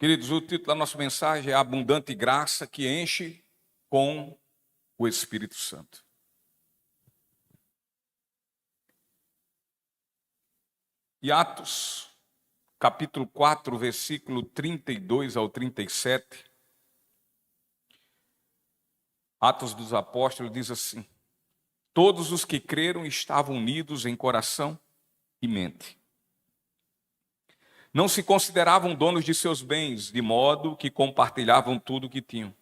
Queridos, o título da nossa mensagem é A Abundante Graça que Enche com o Espírito Santo. E Atos, capítulo 4, versículo 32 ao 37. Atos dos Apóstolos diz assim: todos os que creram estavam unidos em coração e mente. Não se consideravam donos de seus bens, de modo que compartilhavam tudo o que tinham.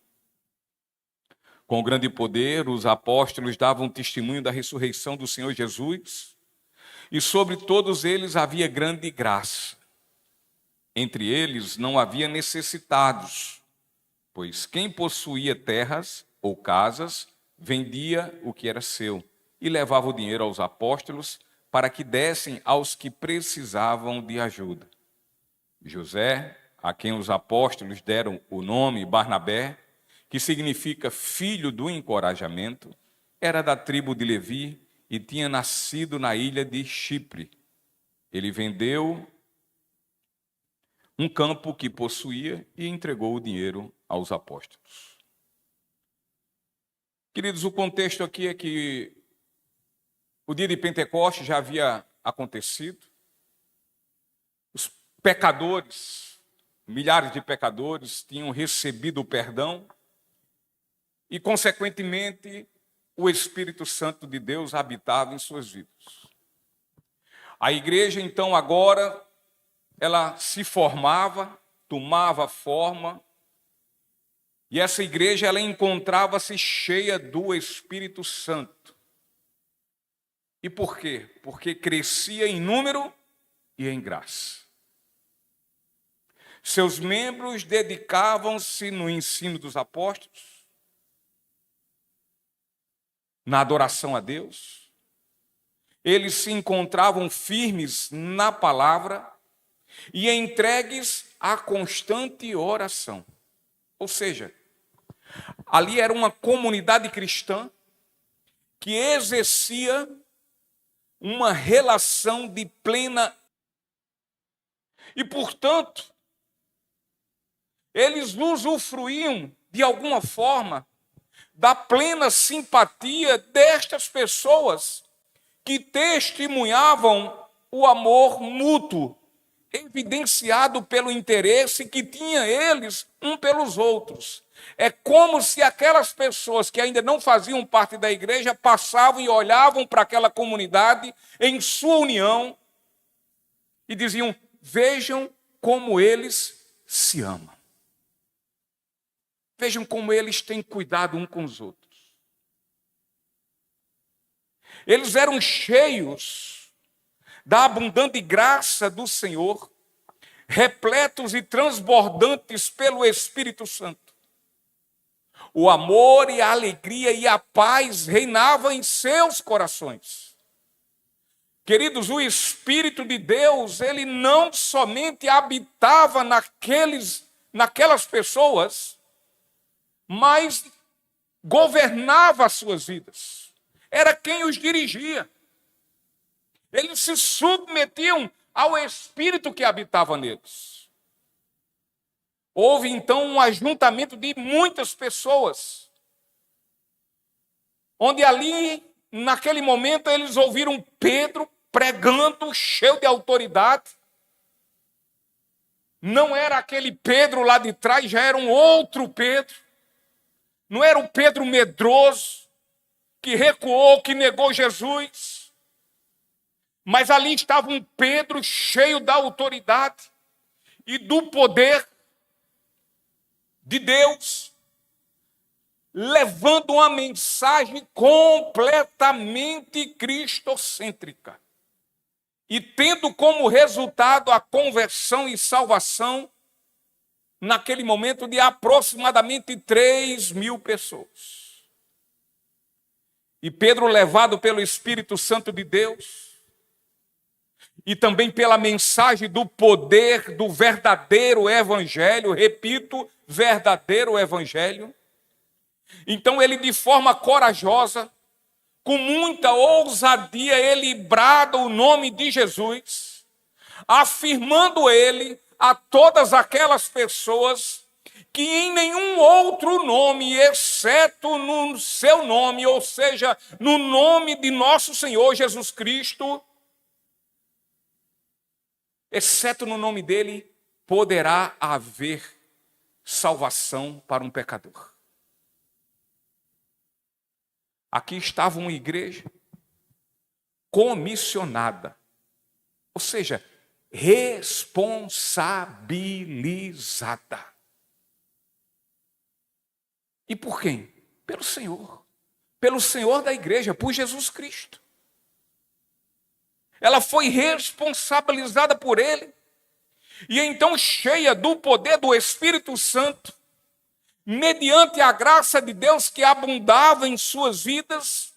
Com grande poder, os apóstolos davam testemunho da ressurreição do Senhor Jesus, e sobre todos eles havia grande graça. Entre eles não havia necessitados, pois quem possuía terras ou casas, vendia o que era seu, e levava o dinheiro aos apóstolos, para que dessem aos que precisavam de ajuda. José, a quem os apóstolos deram o nome Barnabé, que significa filho do encorajamento, era da tribo de Levi e tinha nascido na ilha de Chipre. Ele vendeu um campo que possuía e entregou o dinheiro aos apóstolos. Queridos, o contexto aqui é que o dia de Pentecostes já havia acontecido. Os pecadores, milhares de pecadores, tinham recebido o perdão e, consequentemente, o Espírito Santo de Deus habitava em suas vidas. A igreja, então, agora, ela se formava, tomava forma, e essa igreja, ela encontrava-se cheia do Espírito Santo. E por quê? Porque crescia em número e em graça. Seus membros dedicavam-se no ensino dos apóstolos, na adoração a Deus. Eles se encontravam firmes na palavra e entregues à constante oração. Ou seja, ali era uma comunidade cristã que exercia uma relação de plena. E, portanto, eles usufruíam, de alguma forma, da plena simpatia destas pessoas que testemunhavam o amor mútuo, evidenciado pelo interesse que tinha eles um pelos outros. É como se aquelas pessoas que ainda não faziam parte da igreja passavam e olhavam para aquela comunidade em sua união e diziam: vejam como eles se amam. Vejam como eles têm cuidado um com os outros. Eles eram cheios da abundante graça do Senhor, repletos e transbordantes pelo Espírito Santo. O amor e a alegria e a paz reinavam em seus corações. Queridos, o Espírito de Deus, ele não somente habitava naquelas pessoas, mas governava as suas vidas. Era quem os dirigia. Eles se submetiam ao Espírito que habitava neles. Houve então um ajuntamento de muitas pessoas, onde ali, naquele momento, eles ouviram Pedro pregando, cheio de autoridade. Não era aquele Pedro lá de trás, já era um outro Pedro. Não era o Pedro medroso, que recuou, que negou Jesus. Mas ali estava um Pedro cheio da autoridade e do poder de Deus, levando uma mensagem completamente cristocêntrica. E tendo como resultado a conversão e salvação, naquele momento, de aproximadamente 3.000 pessoas. E Pedro, levado pelo Espírito Santo de Deus, e também pela mensagem do poder do verdadeiro evangelho, repito, verdadeiro evangelho, então ele, de forma corajosa, com muita ousadia, ele brada o nome de Jesus, afirmando ele a todas aquelas pessoas que em nenhum outro nome, exceto no seu nome, ou seja, no nome de nosso Senhor Jesus Cristo, exceto no nome dele, poderá haver salvação para um pecador. Aqui estava uma igreja comissionada, ou seja, responsabilizada. E por quem? Pelo Senhor. Pelo Senhor da igreja, por Jesus Cristo. Ela foi responsabilizada por Ele. E então, cheia do poder do Espírito Santo, mediante a graça de Deus que abundava em suas vidas,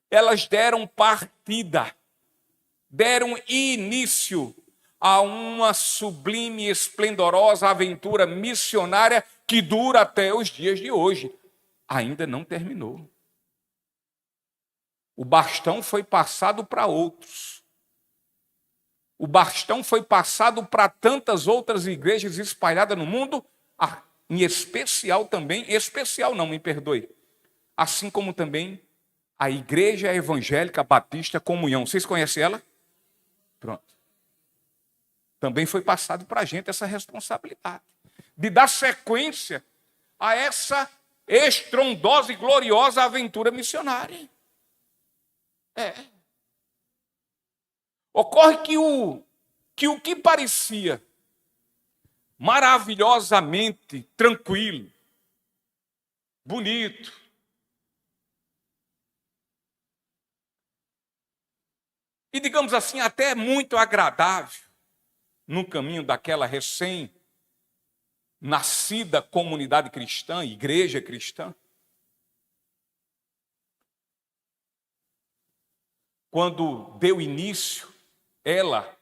elas deram partida, deram início a uma sublime e esplendorosa aventura missionária que dura até os dias de hoje. Ainda não terminou. O bastão foi passado para outros. O bastão foi passado para tantas outras igrejas espalhadas no mundo, em especial também, assim como também a Igreja Evangélica Batista Comunhão. Vocês conhecem ela? Pronto. Também foi passado para a gente essa responsabilidade de dar sequência a essa estrondosa e gloriosa aventura missionária. Ocorre que o que parecia maravilhosamente tranquilo, bonito, e, digamos assim, até muito agradável no caminho daquela recém-nascida comunidade cristã, igreja cristã, quando deu início ela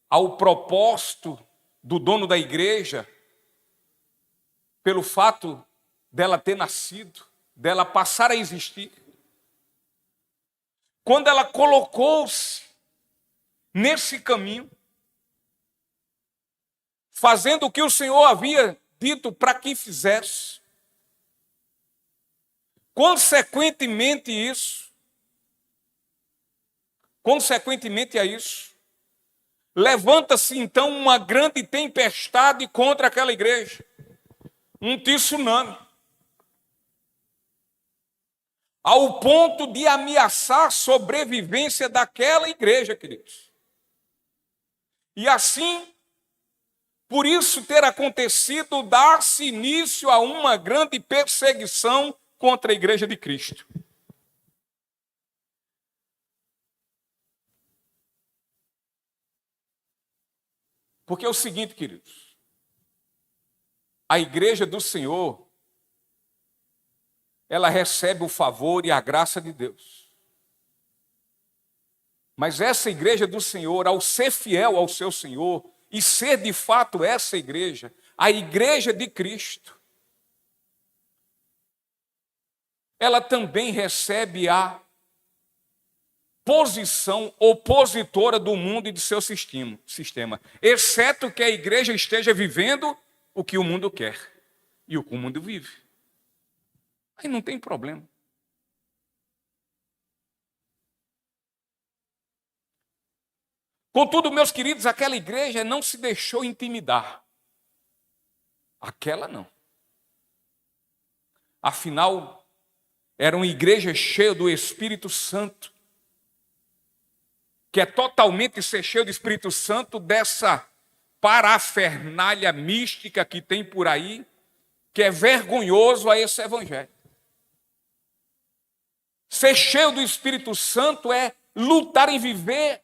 ao propósito do dono da igreja, pelo fato dela ter nascido, dela passar a existir, quando ela colocou-se nesse caminho, fazendo o que o Senhor havia dito para que fizesse, consequentemente a isso, levanta-se então uma grande tempestade contra aquela igreja, um tsunami, ao ponto de ameaçar a sobrevivência daquela igreja, queridos. E assim, por isso ter acontecido, dar-se início a uma grande perseguição contra a igreja de Cristo. Porque é o seguinte, queridos, a igreja do Senhor, ela recebe o favor e a graça de Deus. Mas essa igreja do Senhor, ao ser fiel ao seu Senhor, e ser de fato essa igreja, a igreja de Cristo, ela também recebe a posição opositora do mundo e de seu sistema, exceto que a igreja esteja vivendo o que o mundo quer e o que o mundo vive. Aí não tem problema. Contudo, meus queridos, aquela igreja não se deixou intimidar. Aquela não. Afinal, era uma igreja cheia do Espírito Santo, que é totalmente ser cheio do Espírito Santo dessa parafernália mística que tem por aí, que é vergonhoso a esse evangelho. Ser cheio do Espírito Santo é lutar em viver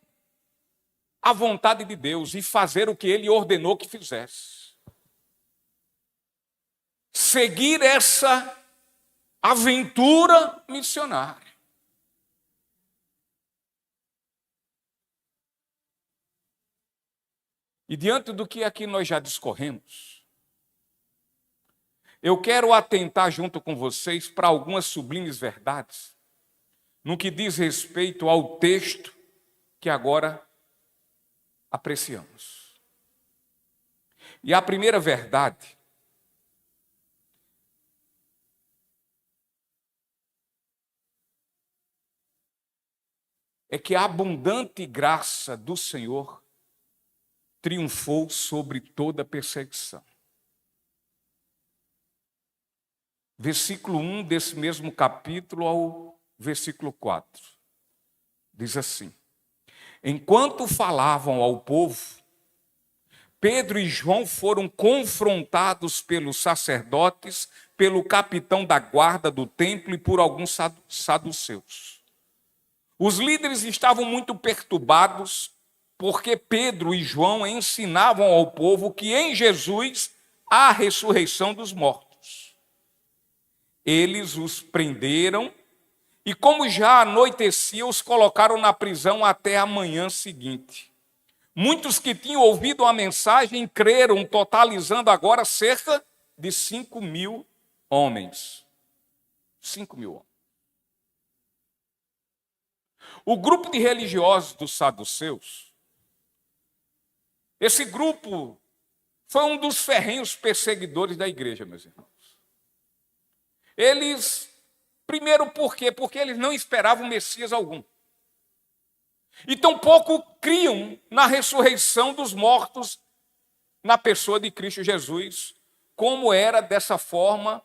a vontade de Deus e fazer o que Ele ordenou que fizesse. Seguir essa aventura missionária. E diante do que aqui nós já discorremos, eu quero atentar junto com vocês para algumas sublimes verdades no que diz respeito ao texto que agora apreciamos. E a primeira verdade é que a abundante graça do Senhor triunfou sobre toda perseguição. Versículo 1 desse mesmo capítulo ao versículo 4. Diz assim: enquanto falavam ao povo, Pedro e João foram confrontados pelos sacerdotes, pelo capitão da guarda do templo e por alguns saduceus. Os líderes estavam muito perturbados porque Pedro e João ensinavam ao povo que em Jesus há a ressurreição dos mortos. Eles os prenderam e, como já anoitecia, os colocaram na prisão até a manhã seguinte. Muitos que tinham ouvido a mensagem creram, totalizando agora cerca de 5.000 homens. 5.000 homens. O grupo de religiosos dos saduceus, esse grupo foi um dos ferrenhos perseguidores da igreja, meus irmãos. Eles, primeiro por quê? Porque eles não esperavam Messias algum. E tampouco criam na ressurreição dos mortos na pessoa de Cristo Jesus, como era dessa forma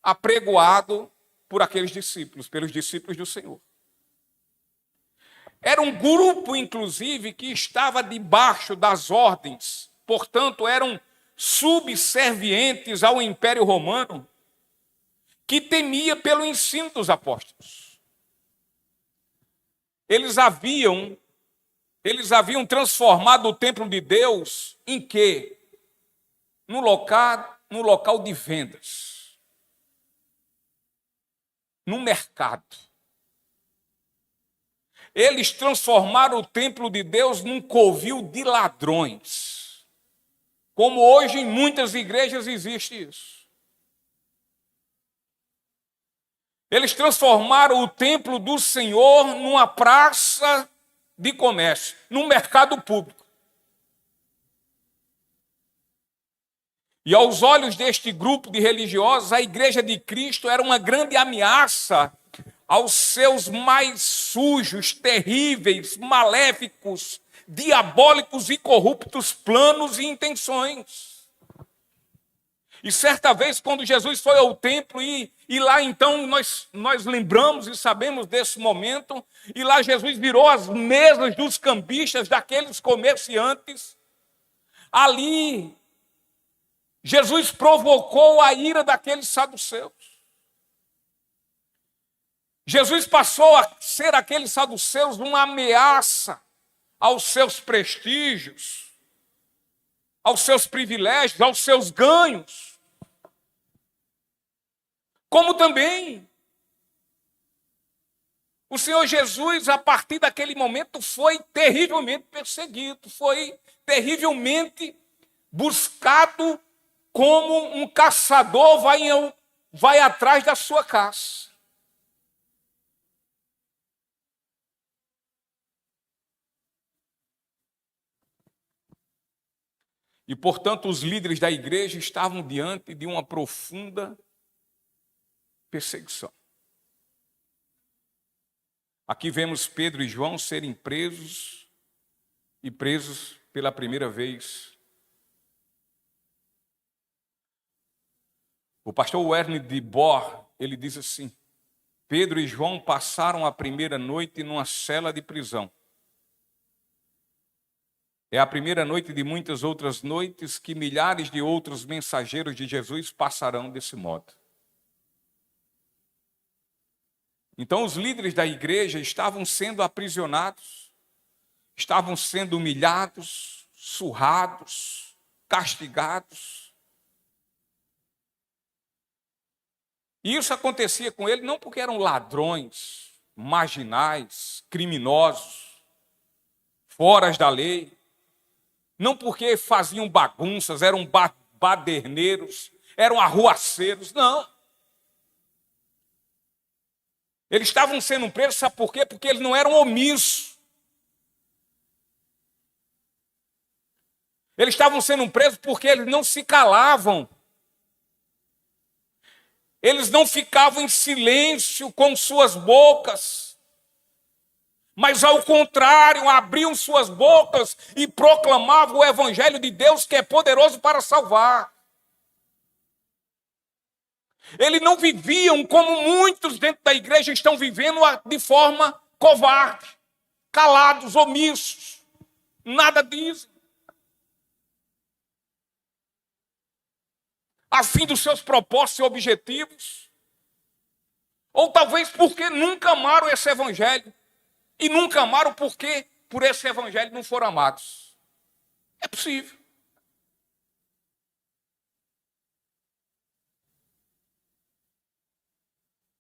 apregoado por aqueles discípulos, pelos discípulos do Senhor. Era um grupo, inclusive, que estava debaixo das ordens, portanto, eram subservientes ao Império Romano, que temia pelo ensino dos apóstolos. Eles haviam transformado o templo de Deus em quê? No local de vendas, no mercado. Eles transformaram o templo de Deus num covil de ladrões. Como hoje em muitas igrejas existe isso. Eles transformaram o templo do Senhor numa praça de comércio, num mercado público. E aos olhos deste grupo de religiosos, a igreja de Cristo era uma grande ameaça aos seus mais sujos, terríveis, maléficos, diabólicos e corruptos planos e intenções. E certa vez, quando Jesus foi ao templo, e lá então nós lembramos e sabemos desse momento, e lá Jesus virou as mesas dos cambistas, daqueles comerciantes. Ali, Jesus provocou a ira daqueles saduceus. Jesus passou a ser aqueles saduceus uma ameaça aos seus prestígios, aos seus privilégios, aos seus ganhos. Como também o Senhor Jesus, a partir daquele momento, foi terrivelmente perseguido, foi terrivelmente buscado como um caçador vai atrás da sua caça. E, portanto, os líderes da igreja estavam diante de uma profunda perseguição. Aqui vemos Pedro e João serem presos pela primeira vez. O pastor Werner de Boer, ele diz assim: Pedro e João passaram a primeira noite numa cela de prisão. É a primeira noite de muitas outras noites que milhares de outros mensageiros de Jesus passarão desse modo. Então, os líderes da igreja estavam sendo aprisionados, estavam sendo humilhados, surrados, castigados. E isso acontecia com eles não porque eram ladrões, marginais, criminosos, foras da lei, não porque faziam bagunças, eram baderneiros, eram arruaceiros, não. Eles estavam sendo presos, sabe por quê? Porque eles não eram omissos. Eles estavam sendo presos porque eles não se calavam. Eles não ficavam em silêncio com suas bocas, mas ao contrário, abriam suas bocas e proclamavam o evangelho de Deus, que é poderoso para salvar. Eles não viviam como muitos dentro da igreja estão vivendo de forma covarde, calados, omissos. Nada disso. A fim dos seus propósitos e objetivos. Ou talvez porque nunca amaram esse evangelho. E nunca amaram porque por esse evangelho não foram amados. É possível.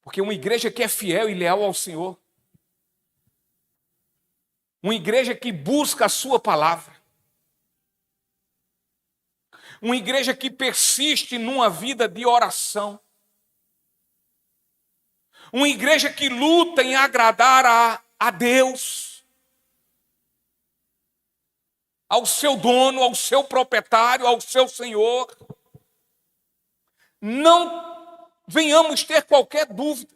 Porque uma igreja que é fiel e leal ao Senhor, uma igreja que busca a sua palavra, uma igreja que persiste numa vida de oração, uma igreja que luta em agradar a Deus, ao seu dono, ao seu proprietário, ao seu Senhor. Não venhamos ter qualquer dúvida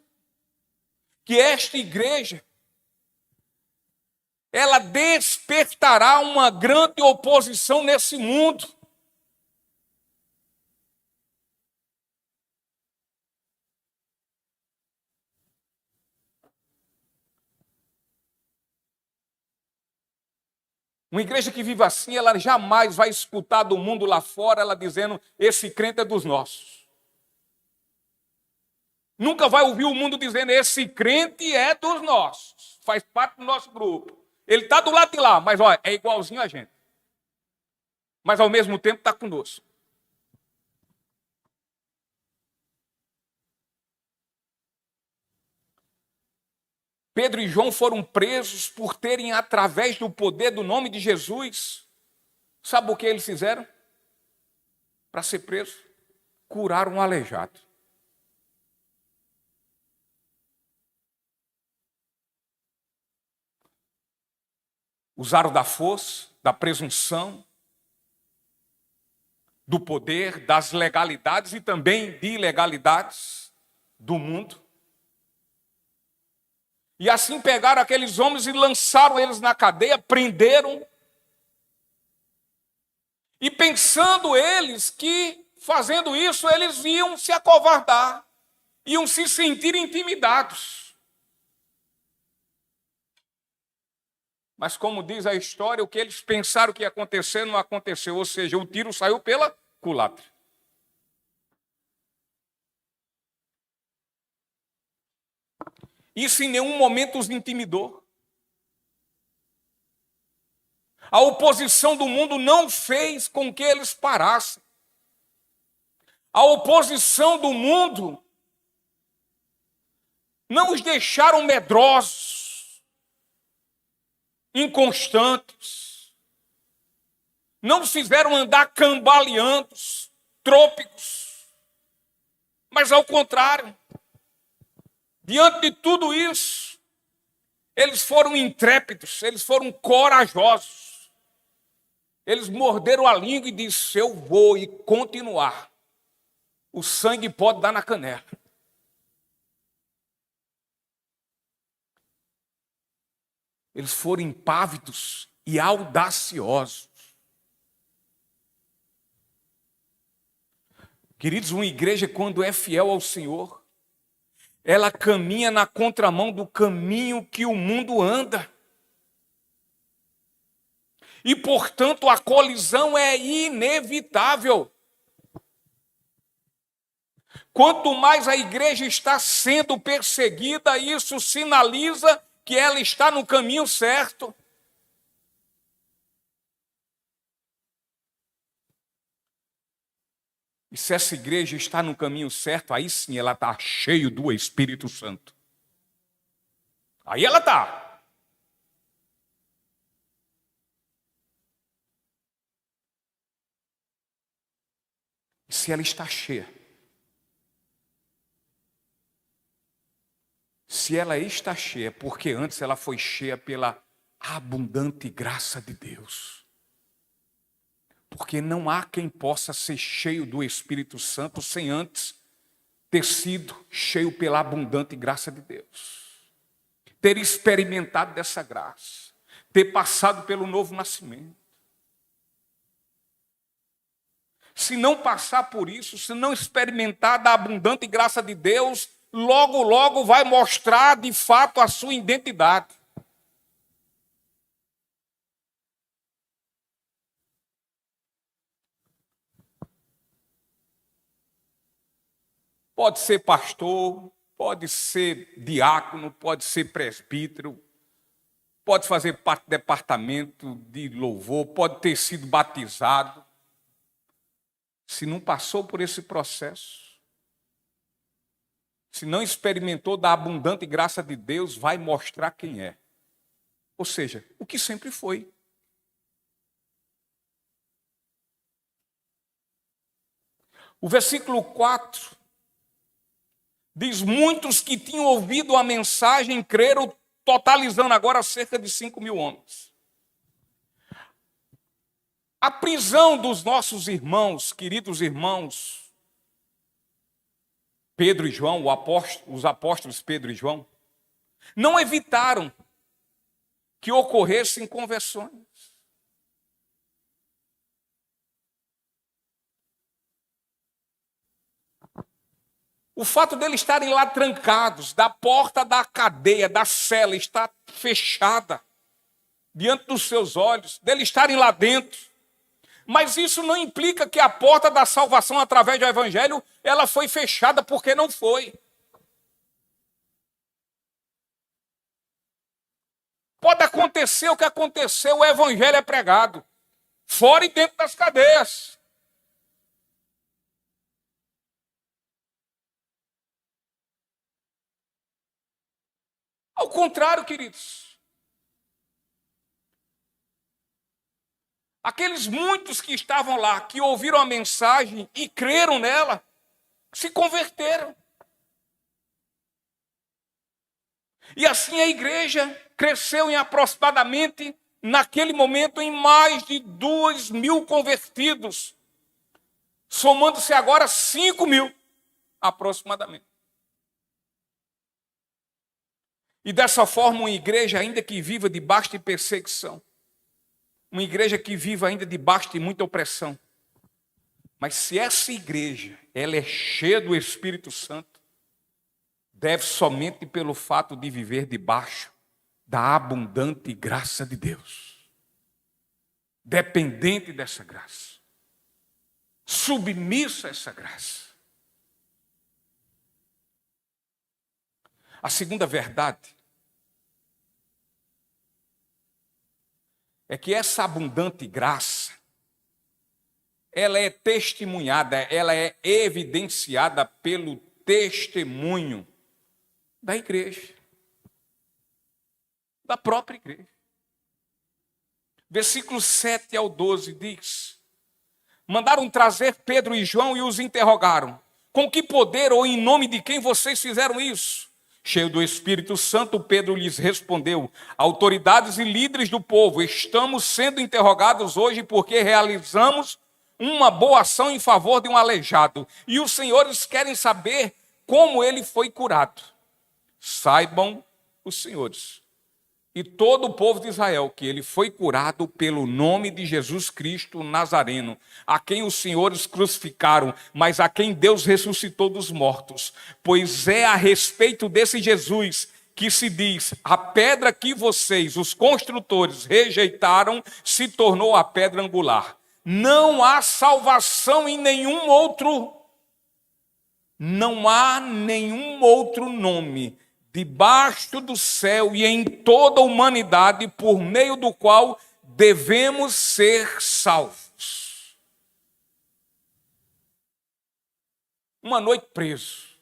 que esta igreja, ela despertará uma grande oposição nesse mundo. Uma igreja que vive assim, ela jamais vai escutar do mundo lá fora, ela dizendo, esse crente é dos nossos. Nunca vai ouvir o mundo dizendo, esse crente é dos nossos, faz parte do nosso grupo. Ele está do lado de lá, mas olha, é igualzinho a gente. Mas ao mesmo tempo está conosco. Pedro e João foram presos por terem, através do poder do nome de Jesus, sabe o que eles fizeram? Para ser preso, curaram um aleijado. Usaram da força, da presunção, do poder, das legalidades e também de ilegalidades do mundo. E assim pegaram aqueles homens e lançaram eles na cadeia, prenderam. E pensando eles que, fazendo isso, eles iam se acovardar, iam se sentir intimidados. Mas como diz a história, o que eles pensaram que ia acontecer não aconteceu, ou seja, o tiro saiu pela culatra. Isso em nenhum momento os intimidou. A oposição do mundo não fez com que eles parassem. A oposição do mundo não os deixaram medrosos, inconstantes. Não os fizeram andar cambaleando, trôpicos. Mas ao contrário, diante de tudo isso, eles foram intrépidos, eles foram corajosos. Eles morderam a língua e disseram, eu vou e continuar. O sangue pode dar na canela. Eles foram impávidos e audaciosos. Queridos, uma igreja, quando é fiel ao Senhor, ela caminha na contramão do caminho que o mundo anda. E, portanto, a colisão é inevitável. Quanto mais a igreja está sendo perseguida, isso sinaliza que ela está no caminho certo. E se essa igreja está no caminho certo, aí sim ela está cheia do Espírito Santo. Aí ela está. E se ela está cheia, se ela está cheia, porque antes ela foi cheia pela abundante graça de Deus. Porque não há quem possa ser cheio do Espírito Santo sem antes ter sido cheio pela abundante graça de Deus. Ter experimentado dessa graça. Ter passado pelo novo nascimento. Se não passar por isso, se não experimentar da abundante graça de Deus, logo, logo vai mostrar de fato a sua identidade. Pode ser pastor, pode ser diácono, pode ser presbítero, pode fazer parte do departamento de louvor, pode ter sido batizado. Se não passou por esse processo, se não experimentou da abundante graça de Deus, vai mostrar quem é. Ou seja, o que sempre foi. O versículo 4 diz: muitos que tinham ouvido a mensagem creram, totalizando agora cerca de 5.000 homens. A prisão dos nossos irmãos, queridos irmãos, Pedro e João, os apóstolos Pedro e João, não evitaram que ocorressem conversões. O fato deles estarem lá trancados, da porta da cadeia, da cela, está fechada diante dos seus olhos, deles estarem lá dentro. Mas isso não implica que a porta da salvação através do Evangelho, ela foi fechada, porque não foi. Pode acontecer o que aconteceu, o Evangelho é pregado, fora e dentro das cadeias. Ao contrário, queridos. Aqueles muitos que estavam lá, que ouviram a mensagem e creram nela, se converteram. E assim a igreja cresceu em aproximadamente, naquele momento, em mais de 2.000 convertidos, somando-se agora 5.000, aproximadamente. E dessa forma, uma igreja ainda que viva debaixo de perseguição, uma igreja que viva ainda debaixo de muita opressão, mas se essa igreja ela é cheia do Espírito Santo, deve somente pelo fato de viver debaixo da abundante graça de Deus, dependente dessa graça, submissa a essa graça. A segunda verdade é que essa abundante graça, ela é testemunhada, ela é evidenciada pelo testemunho da igreja, da própria igreja. Versículos 7 ao 12 diz: mandaram trazer Pedro e João e os interrogaram: com que poder ou em nome de quem vocês fizeram isso? Cheio do Espírito Santo, Pedro lhes respondeu: autoridades e líderes do povo, estamos sendo interrogados hoje porque realizamos uma boa ação em favor de um aleijado, e os senhores querem saber como ele foi curado. Saibam os senhores e todo o povo de Israel que ele foi curado pelo nome de Jesus Cristo Nazareno, a quem os senhores crucificaram, mas a quem Deus ressuscitou dos mortos. Pois é a respeito desse Jesus que se diz: a pedra que vocês, os construtores, rejeitaram, se tornou a pedra angular. Não há salvação em nenhum outro, não há nenhum outro nome debaixo do céu e em toda a humanidade, por meio do qual devemos ser salvos. Uma noite preso.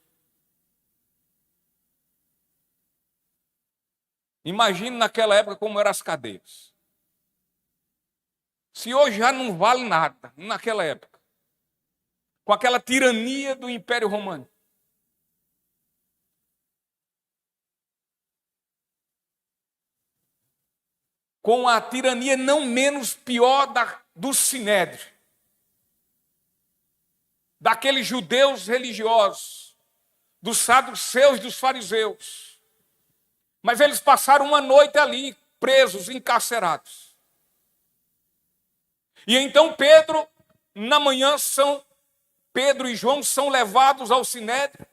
Imagine naquela época como eram as cadeias. Se hoje já não vale nada, naquela época, com aquela tirania do Império Romano. Com a tirania não menos pior do Sinédrio. daqueles judeus religiosos, dos saduceus e dos fariseus. Mas eles passaram uma noite ali, presos, encarcerados. E então Pedro, na manhã, Pedro e João são levados ao Sinédrio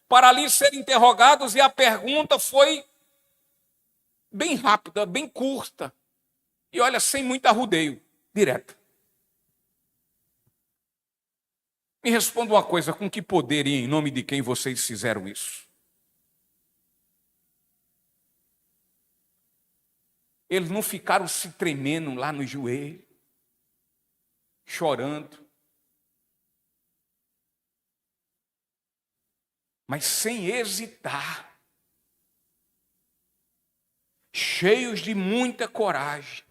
para ali serem interrogados, e a pergunta foi bem rápida, bem curta. E olha, sem muito arrudeio, direta. Me responda uma coisa, com que poder e em nome de quem vocês fizeram isso? Eles não ficaram se tremendo lá no joelho, chorando, mas sem hesitar, cheios de muita coragem.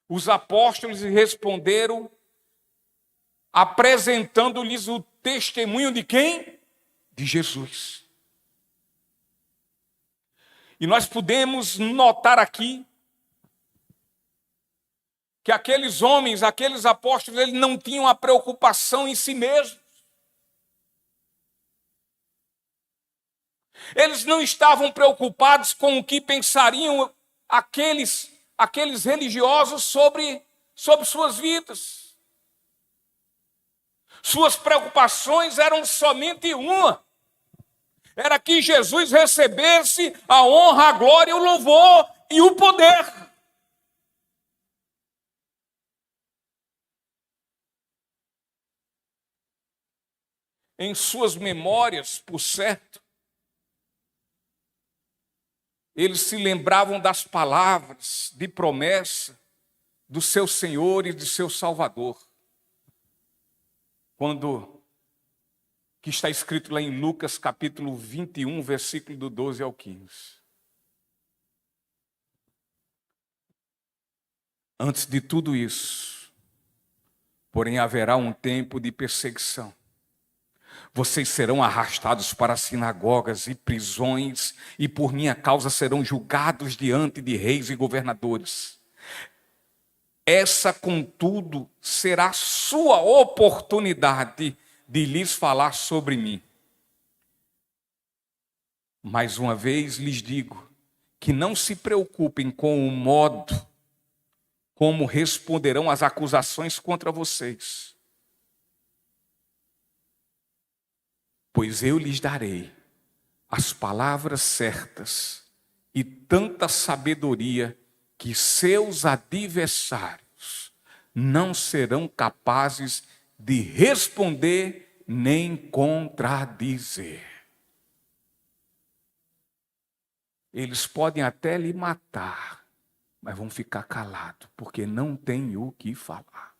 Os apóstolos responderam, apresentando-lhes o testemunho de quem? De Jesus. E nós podemos notar aqui que aqueles homens, aqueles apóstolos, eles não tinham a preocupação em si mesmos. Eles não estavam preocupados com o que pensariam aqueles religiosos sobre suas vidas. Suas preocupações eram somente uma. Era que Jesus recebesse a honra, a glória, o louvor e o poder. Em suas memórias, por certo, eles se lembravam das palavras de promessa do seu Senhor e de seu Salvador. Que está escrito lá em Lucas capítulo 21, versículo do 12 ao 15. Antes de tudo isso, porém haverá um tempo de perseguição. Vocês serão arrastados para sinagogas e prisões, e por minha causa serão julgados diante de reis e governadores. Essa, contudo, será sua oportunidade de lhes falar sobre mim. Mais uma vez lhes digo que não se preocupem com o modo como responderão às acusações contra vocês, pois eu lhes darei as palavras certas e tanta sabedoria que seus adversários não serão capazes de responder nem contradizer. Eles podem até lhe matar, mas vão ficar calados, porque não tem o que falar.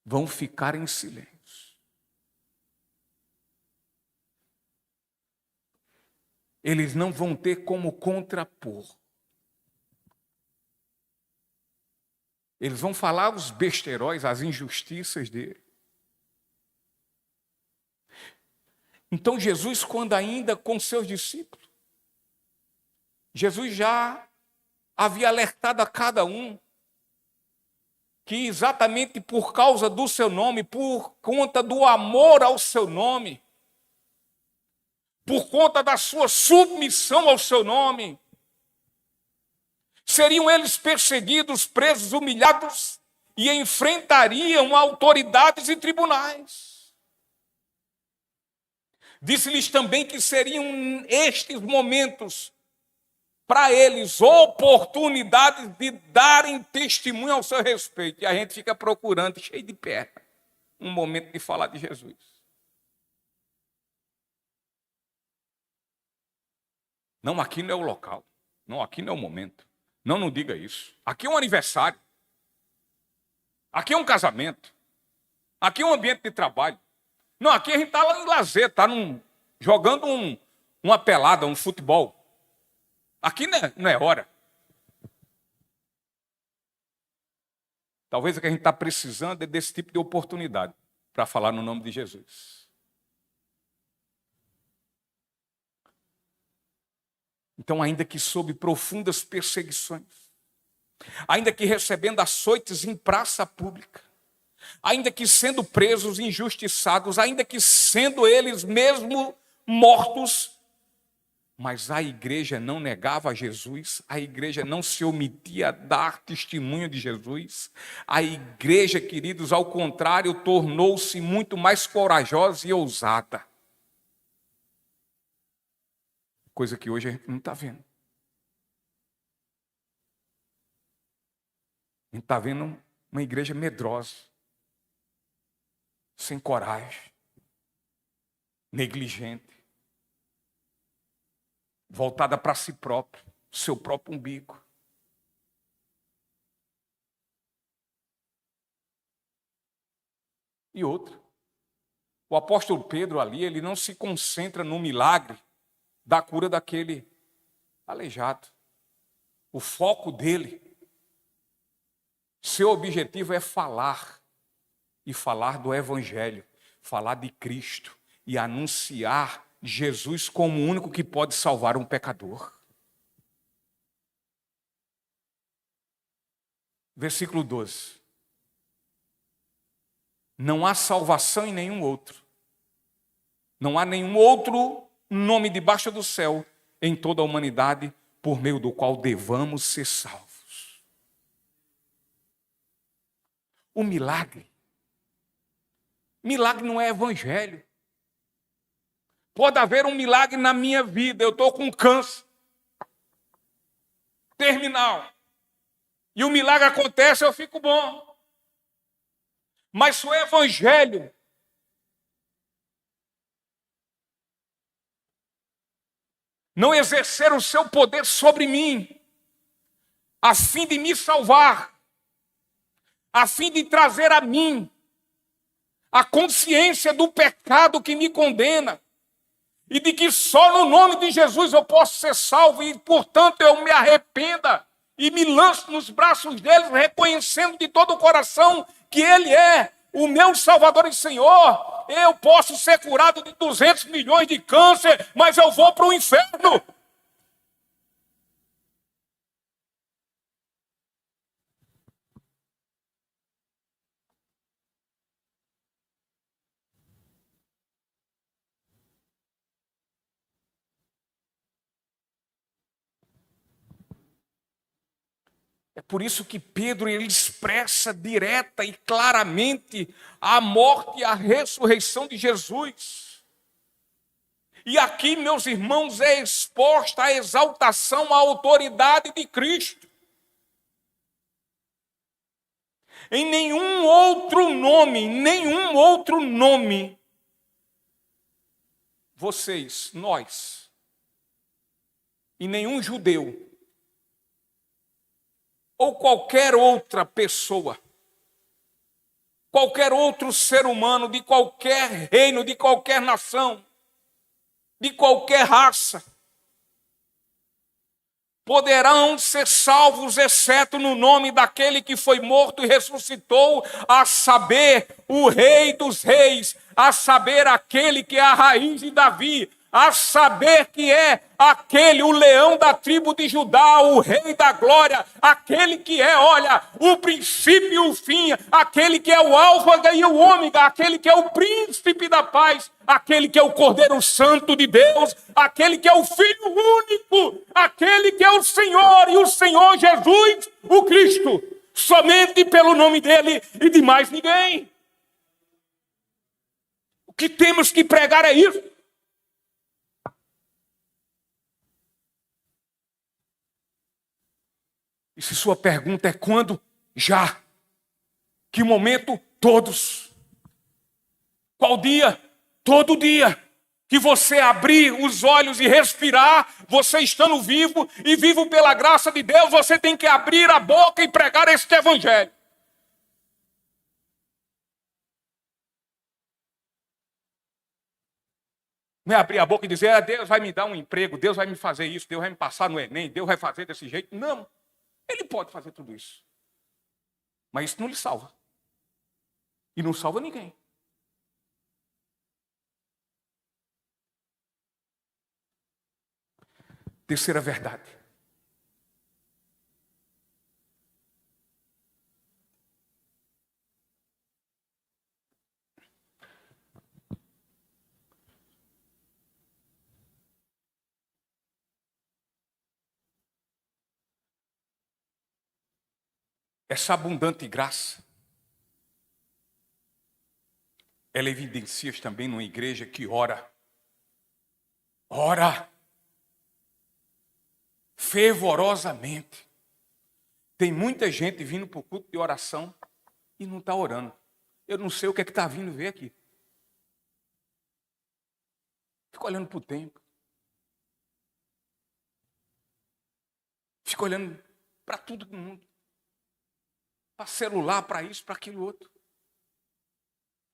Vão ficar em silêncio. Eles não vão ter como contrapor. Eles vão falar os besteróis, as injustiças dele. Então Jesus, quando ainda com seus discípulos, Jesus já havia alertado a cada um que exatamente por causa do seu nome, por conta do amor ao seu nome, por conta da sua submissão ao seu nome, seriam eles perseguidos, presos, humilhados e enfrentariam autoridades e tribunais. Disse-lhes também que seriam estes momentos para eles oportunidades de darem testemunho ao seu respeito. E a gente fica procurando, cheio de perna, um momento de falar de Jesus. Não, aqui não é o local. Não, aqui não é o momento. Não, não diga isso. Aqui é um aniversário. Aqui é um casamento. Aqui é um ambiente de trabalho. Não, aqui a gente está lá em lazer, está jogando uma pelada, um futebol. Aqui não é hora. Talvez o que a gente está precisando é desse tipo de oportunidade para falar no nome de Jesus. Então, ainda que sob profundas perseguições, ainda que recebendo açoites em praça pública, ainda que sendo presos, injustiçados, ainda que sendo eles mesmo mortos, mas a igreja não negava Jesus, a igreja não se omitia a dar testemunho de Jesus, a igreja, queridos, ao contrário, tornou-se muito mais corajosa e ousada. Coisa que hoje a gente não está vendo. A gente está vendo uma igreja medrosa, sem coragem, negligente, voltada para si próprio, seu próprio umbigo. E outra, o apóstolo Pedro ali, ele não se concentra no milagre da cura daquele aleijado. O foco dele, seu objetivo é falar, e falar do Evangelho, falar de Cristo e anunciar Jesus como o único que pode salvar um pecador. Versículo 12. Não há salvação em nenhum outro. Não há nenhum outro nome debaixo do céu em toda a humanidade por meio do qual devamos ser salvos. O milagre não é evangelho. Pode haver um milagre na minha vida. Eu estou com câncer terminal. E o milagre acontece, eu fico bom. Mas se o evangelho não exercer o seu poder sobre mim, a fim de me salvar, a fim de trazer a mim a consciência do pecado que me condena, e de que só no nome de Jesus eu posso ser salvo, e portanto eu me arrependa e me lanço nos braços dele, reconhecendo de todo o coração que ele é o meu Salvador e Senhor. Eu posso ser curado de 200 milhões de câncer, mas eu vou para o inferno. É por isso que Pedro ele expressa direta e claramente a morte e a ressurreição de Jesus. E aqui, meus irmãos, é exposta a exaltação à autoridade de Cristo. Em nenhum outro nome, vocês, nós, e nenhum judeu, ou qualquer outra pessoa, qualquer outro ser humano, de qualquer reino, de qualquer nação, de qualquer raça, poderão ser salvos, exceto no nome daquele que foi morto e ressuscitou, a saber, o Rei dos Reis, a saber, aquele que é a raiz de Davi, a saber que é aquele, o leão da tribo de Judá, o Rei da glória, aquele que é, olha, o princípio e o fim, aquele que é o alfa e o ômega, aquele que é o príncipe da paz, aquele que é o Cordeiro Santo de Deus, aquele que é o Filho único, aquele que é o Senhor e o Senhor Jesus, o Cristo, somente pelo nome dele e de mais ninguém. O que temos que pregar é isso. E se sua pergunta é quando? Já. Que momento? Todos. Qual dia? Todo dia. Que você abrir os olhos e respirar, você estando vivo e vivo pela graça de Deus, você tem que abrir a boca e pregar este evangelho. Não é abrir a boca e dizer, Deus vai me dar um emprego, Deus vai me fazer isso, Deus vai me passar no Enem, Deus vai fazer desse jeito. Não. Ele pode fazer tudo isso. Mas isso não lhe salva. E não salva ninguém. Terceira verdade. Essa abundante graça, ela evidencia também numa igreja que ora fervorosamente. Tem muita gente vindo para o culto de oração e não está orando. Eu não sei o que é que está vindo ver aqui. Fico olhando para o tempo. Fico olhando para tudo no mundo. Para celular, para isso, para aquilo outro.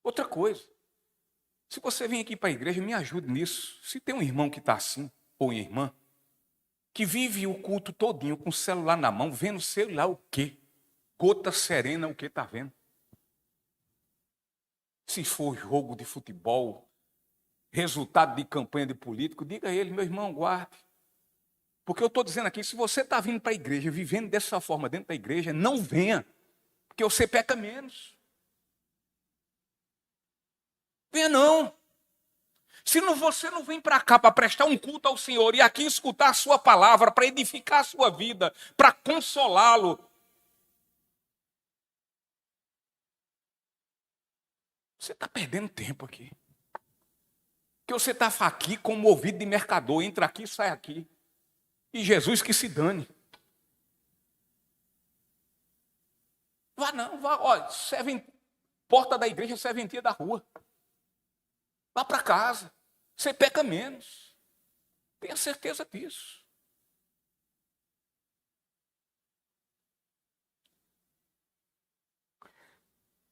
Outra coisa. Se você vem aqui para a igreja, me ajude nisso. Se tem um irmão que está assim, ou uma irmã, que vive o culto todinho com o celular na mão, vendo sei lá o quê. Gota serena, o que está vendo? Se for jogo de futebol, resultado de campanha de político, diga a ele, meu irmão, guarde. Porque eu estou dizendo aqui, se você está vindo para a igreja, vivendo dessa forma dentro da igreja, não venha, porque você peca menos. Venha não. Se não, você não vem para cá para prestar um culto ao Senhor e aqui escutar a sua palavra, para edificar a sua vida, para consolá-lo, você está perdendo tempo aqui. Porque você está aqui como ouvido de mercador, entra aqui e sai aqui. E Jesus que se dane. Vá não, vá, olha, porta da igreja, serventia da rua. Vá para casa, você peca menos. Tenha certeza disso.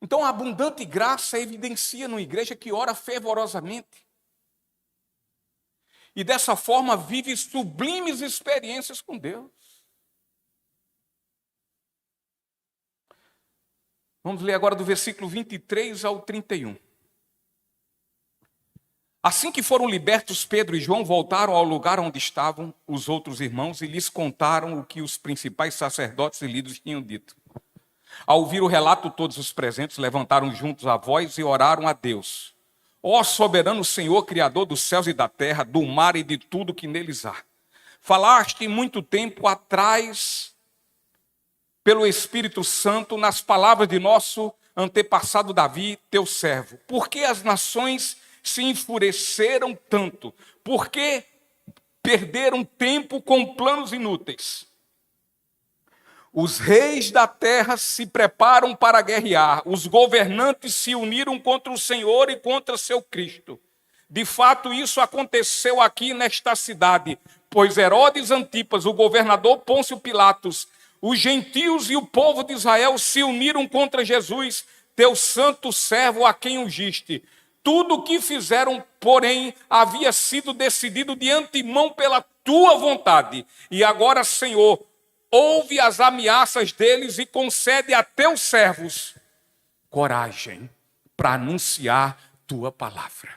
Então a abundante graça evidencia numa igreja que ora fervorosamente. E dessa forma vive sublimes experiências com Deus. Vamos ler agora do versículo 23 ao 31. Assim que foram libertos, Pedro e João voltaram ao lugar onde estavam os outros irmãos e lhes contaram o que os principais sacerdotes e líderes tinham dito. Ao ouvir o relato, todos os presentes levantaram juntos a voz e oraram a Deus. Ó soberano Senhor, Criador dos céus e da terra, do mar e de tudo que neles há. Falaste muito tempo atrás, pelo Espírito Santo, nas palavras de nosso antepassado Davi, teu servo. Por que as nações se enfureceram tanto? Por que perderam tempo com planos inúteis? Os reis da terra se preparam para guerrear, os governantes se uniram contra o Senhor e contra seu Cristo. De fato, isso aconteceu aqui nesta cidade, pois Herodes Antipas, o governador Pôncio Pilatos, os gentios e o povo de Israel se uniram contra Jesus, teu santo servo a quem ungiste. Tudo o que fizeram, porém, havia sido decidido de antemão pela tua vontade. E agora, Senhor, ouve as ameaças deles e concede a teus servos coragem para anunciar tua palavra.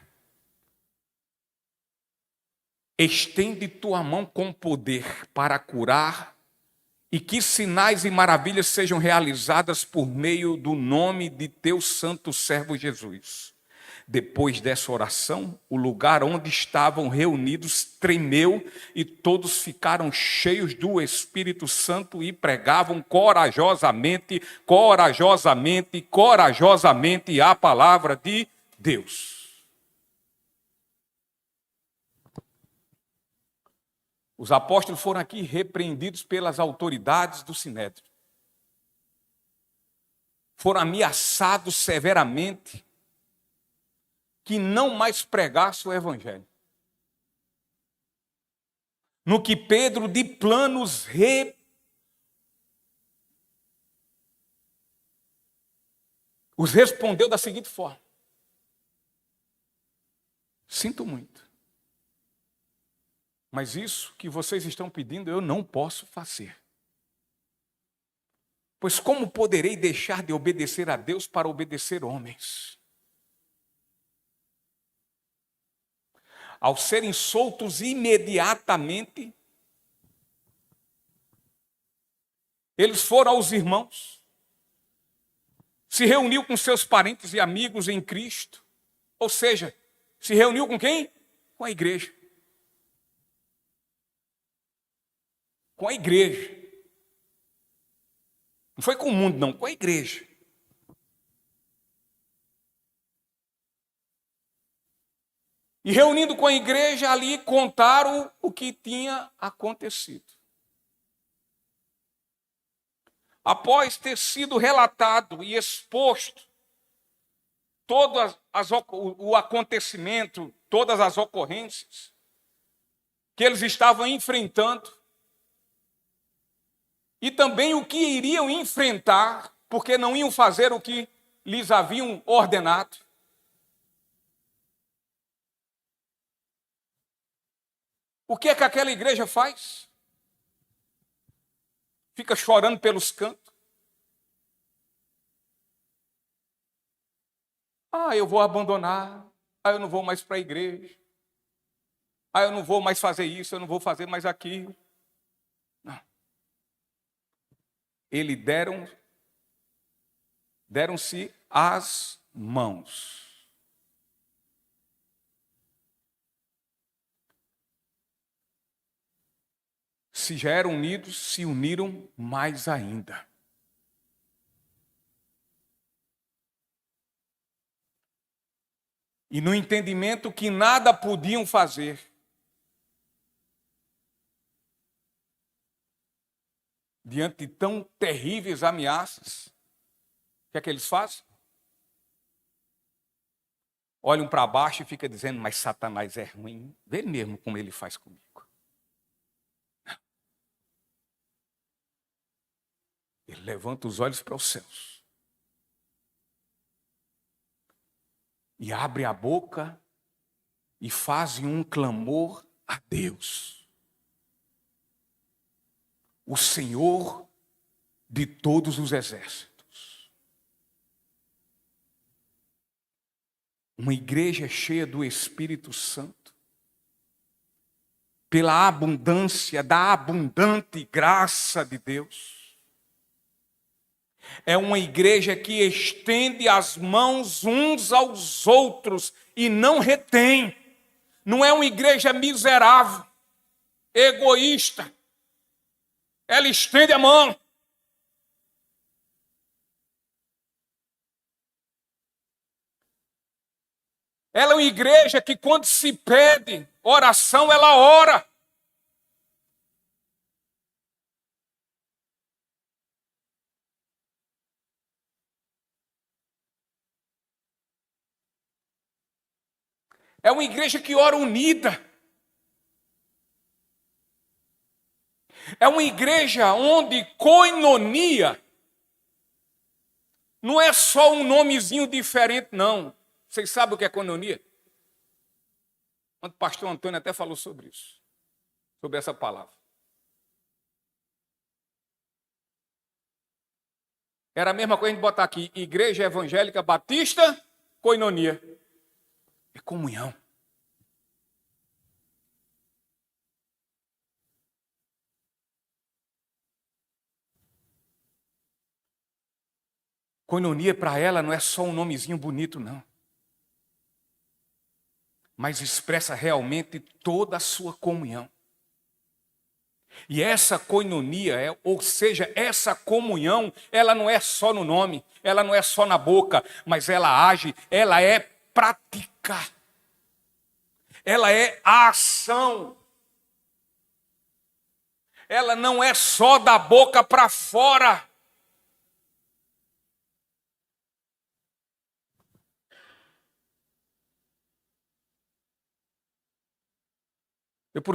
Estende tua mão com poder para curar e que sinais e maravilhas sejam realizadas por meio do nome de teu santo servo Jesus. Depois dessa oração, o lugar onde estavam reunidos tremeu e todos ficaram cheios do Espírito Santo e pregavam corajosamente a palavra de Deus. Os apóstolos foram aqui repreendidos pelas autoridades do Sinédrio. Foram ameaçados severamente que não mais pregasse o evangelho. No que Pedro de planos os respondeu da seguinte forma: sinto muito, mas isso que vocês estão pedindo eu não posso fazer. Pois como poderei deixar de obedecer a Deus para obedecer homens? Ao serem soltos imediatamente, eles foram aos irmãos, se reuniu com seus parentes e amigos em Cristo, ou seja, se reuniu com quem? Com a igreja. Com a igreja. Não foi com o mundo, não, com a igreja. E reunindo com a igreja ali, contaram o que tinha acontecido. Após ter sido relatado e exposto todo o acontecimento, todas as ocorrências que eles estavam enfrentando, e também o que iriam enfrentar, porque não iam fazer o que lhes haviam ordenado, o que é que aquela igreja faz? Fica chorando pelos cantos. Eu vou abandonar. Eu não vou mais para a igreja. Eu não vou mais fazer isso, eu não vou fazer mais aquilo. Não. Eles deram-se as mãos. Se já eram unidos, se uniram mais ainda. E no entendimento que nada podiam fazer, diante de tão terríveis ameaças, o que é que eles fazem? Olham para baixo e ficam dizendo, mas Satanás é ruim. Vê mesmo como ele faz comigo. Ele levanta os olhos para os céus. E abre a boca e fazem um clamor a Deus. O Senhor de todos os exércitos. Uma igreja cheia do Espírito Santo. Pela abundância da abundante graça de Deus. É uma igreja que estende as mãos uns aos outros e não retém. Não é uma igreja miserável, egoísta. Ela estende a mão. Ela é uma igreja que quando se pede oração, ela ora. É uma igreja que ora unida. É uma igreja onde koinonia não é só um nomezinho diferente, não. Vocês sabem o que é koinonia? O pastor Antônio até falou sobre isso, sobre essa palavra. Era a mesma coisa a gente botar aqui, Igreja Evangélica Batista, koinonia. É comunhão. Koinonia para ela não é só um nomezinho bonito, não. Mas expressa realmente toda a sua comunhão. E essa koinonia, ou seja, essa comunhão, ela não é só no nome, ela não é só na boca, mas ela age, ela é prática. Ela é a ação. Ela não é só da boca para fora. Eu por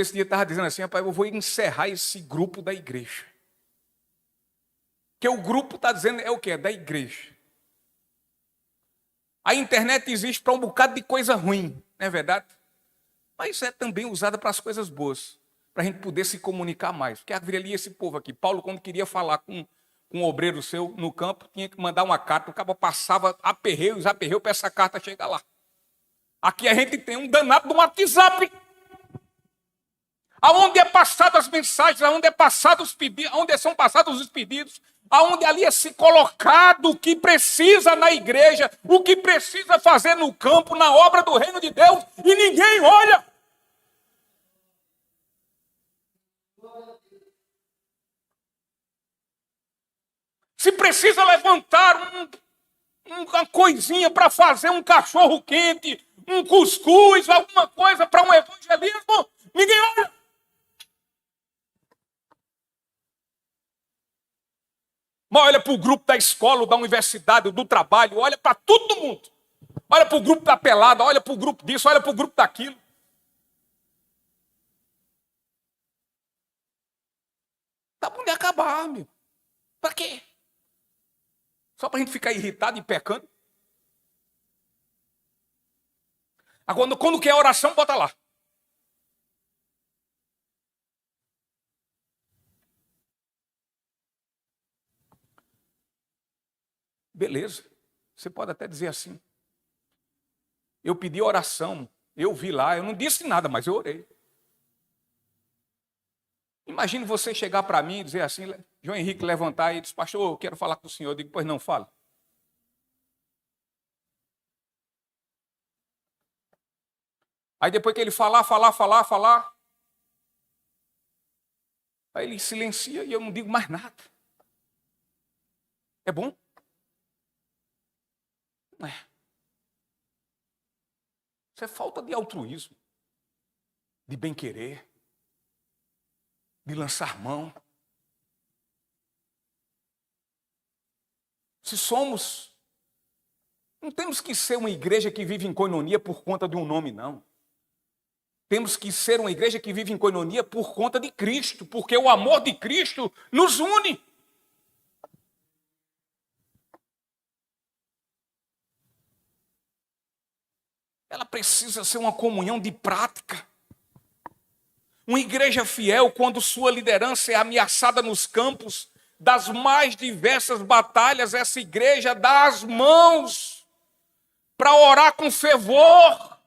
esse dia estava dizendo assim, rapaz, eu vou encerrar esse grupo da igreja. Que o grupo está dizendo é o quê? É da igreja. A internet existe para um bocado de coisa ruim, não é verdade? Mas é também usada para as coisas boas, para a gente poder se comunicar mais. Porque haveria ali esse povo aqui. Paulo, quando queria falar com um obreiro seu no campo, tinha que mandar uma carta, o cabo passava aperreios para essa carta chegar lá. Aqui a gente tem um danado do WhatsApp. Aonde é passadas as mensagens, aonde é passado os pedidos, aonde são passados os pedidos, aonde ali é se colocado o que precisa na igreja, o que precisa fazer no campo, na obra do reino de Deus, e ninguém olha. Se precisa levantar uma coisinha para fazer um cachorro quente, um cuscuz, alguma coisa para um evangelismo, ninguém olha. Mas olha para o grupo da escola, da universidade, do trabalho, olha para todo mundo. Olha para o grupo da pelada, olha para o grupo disso, olha para o grupo daquilo. Tá bom de acabar, meu. Para quê? Só para a gente ficar irritado e pecando? Agora, quando quer oração, bota lá. Beleza. Você pode até dizer assim. Eu pedi oração, eu vi lá, eu não disse nada, mas eu orei. Imagine você chegar para mim e dizer assim, João Henrique levantar e dizer, pastor, eu quero falar com o senhor. Eu digo, pois não, fala. Aí depois que ele falar, aí ele silencia e eu não digo mais nada. É bom? Não é. Isso é falta de altruísmo, de bem-querer, de lançar mão. Se somos, não temos que ser uma igreja que vive em coinonia por conta de um nome, não. Temos que ser uma igreja que vive em coinonia por conta de Cristo, porque o amor de Cristo nos une. Ela precisa ser uma comunhão de prática. Uma igreja fiel, quando sua liderança é ameaçada nos campos das mais diversas batalhas, essa igreja dá as mãos para orar com fervor.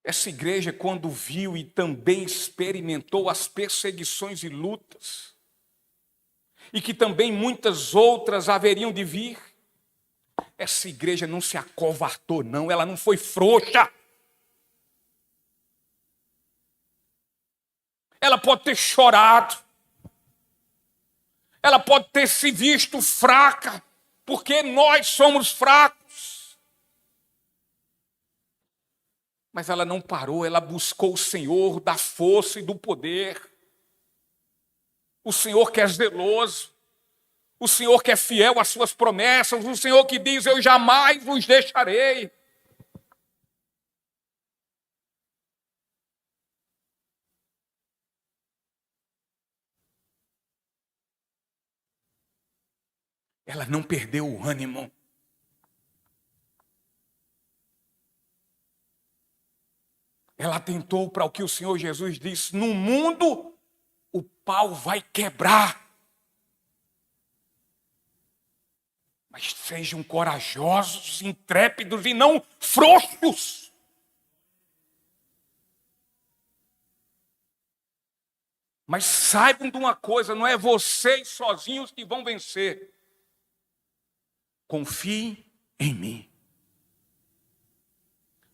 Essa igreja, quando viu e também experimentou as perseguições e lutas, e que também muitas outras haveriam de vir, essa igreja não se acovardou, não, ela não foi frouxa. Ela pode ter chorado, ela pode ter se visto fraca, porque nós somos fracos. Mas ela não parou, ela buscou o Senhor da força e do poder. O Senhor que é zeloso, o Senhor que é fiel às suas promessas, o Senhor que diz, eu jamais vos deixarei. Ela não perdeu o ânimo. Ela atentou para o que o Senhor Jesus disse, no mundo o pau vai quebrar. Mas sejam corajosos, intrépidos e não frouxos. Mas saibam de uma coisa, não é vocês sozinhos que vão vencer. Confiem em mim.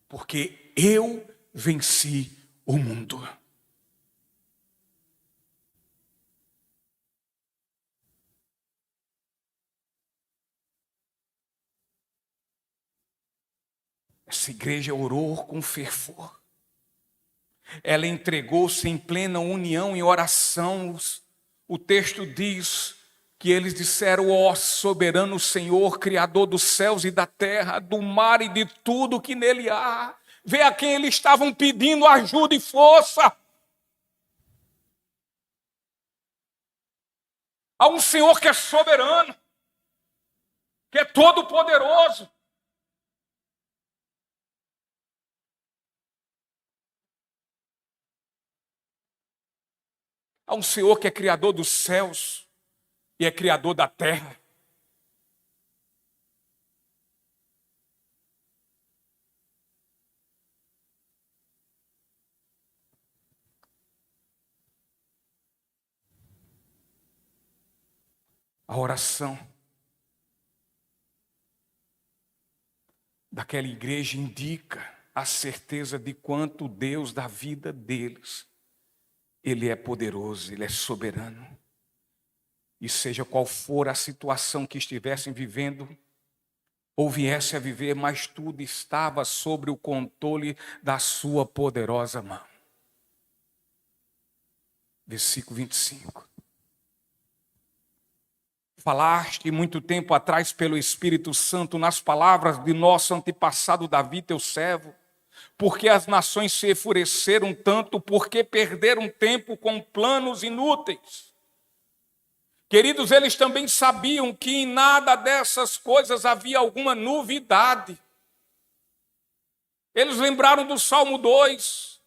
Porque eu venci o mundo. Essa igreja orou com fervor. Ela entregou-se em plena união em oração. O texto diz que eles disseram, ó soberano Senhor, Criador dos céus e da terra, do mar e de tudo que nele há. Vê a quem eles estavam pedindo ajuda e força. Há um Senhor que é soberano, que é todo poderoso. Há um Senhor que é criador dos céus e é criador da terra. A oração daquela igreja indica a certeza de quanto o Deus da vida deles, Ele é poderoso, Ele é soberano. E seja qual for a situação que estivessem vivendo, ou viesse a viver, mas tudo estava sobre o controle da sua poderosa mão. Versículo 25. Falaste muito tempo atrás pelo Espírito Santo nas palavras de nosso antepassado Davi, teu servo, porque as nações se enfureceram tanto, porque perderam tempo com planos inúteis. Queridos, eles também sabiam que em nada dessas coisas havia alguma novidade. Eles lembraram do Salmo 2,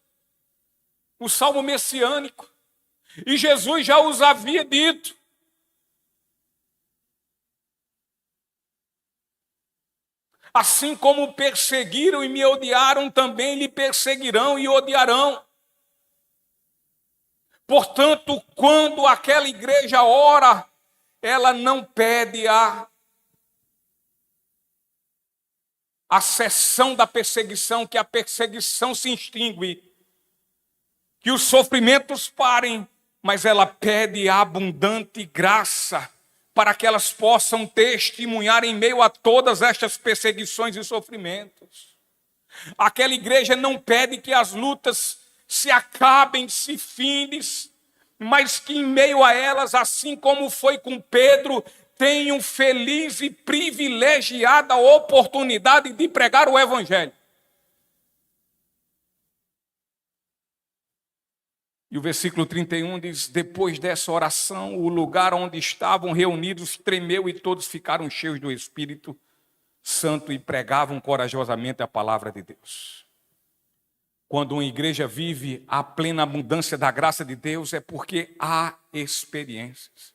o Salmo messiânico, e Jesus já os havia dito. Assim como perseguiram e me odiaram, também lhe perseguirão e odiarão. Portanto, quando aquela igreja ora, ela não pede a cessão da perseguição, que a perseguição se extingue, que os sofrimentos parem, mas ela pede a abundante graça para que elas possam testemunhar em meio a todas estas perseguições e sofrimentos. Aquela igreja não pede que as lutas se acabem, se findem, mas que em meio a elas, assim como foi com Pedro, tenham feliz e privilegiada oportunidade de pregar o Evangelho. E o versículo 31 diz: depois dessa oração, o lugar onde estavam reunidos tremeu e todos ficaram cheios do Espírito Santo e pregavam corajosamente a palavra de Deus. Quando uma igreja vive a plena abundância da graça de Deus, é porque há experiências.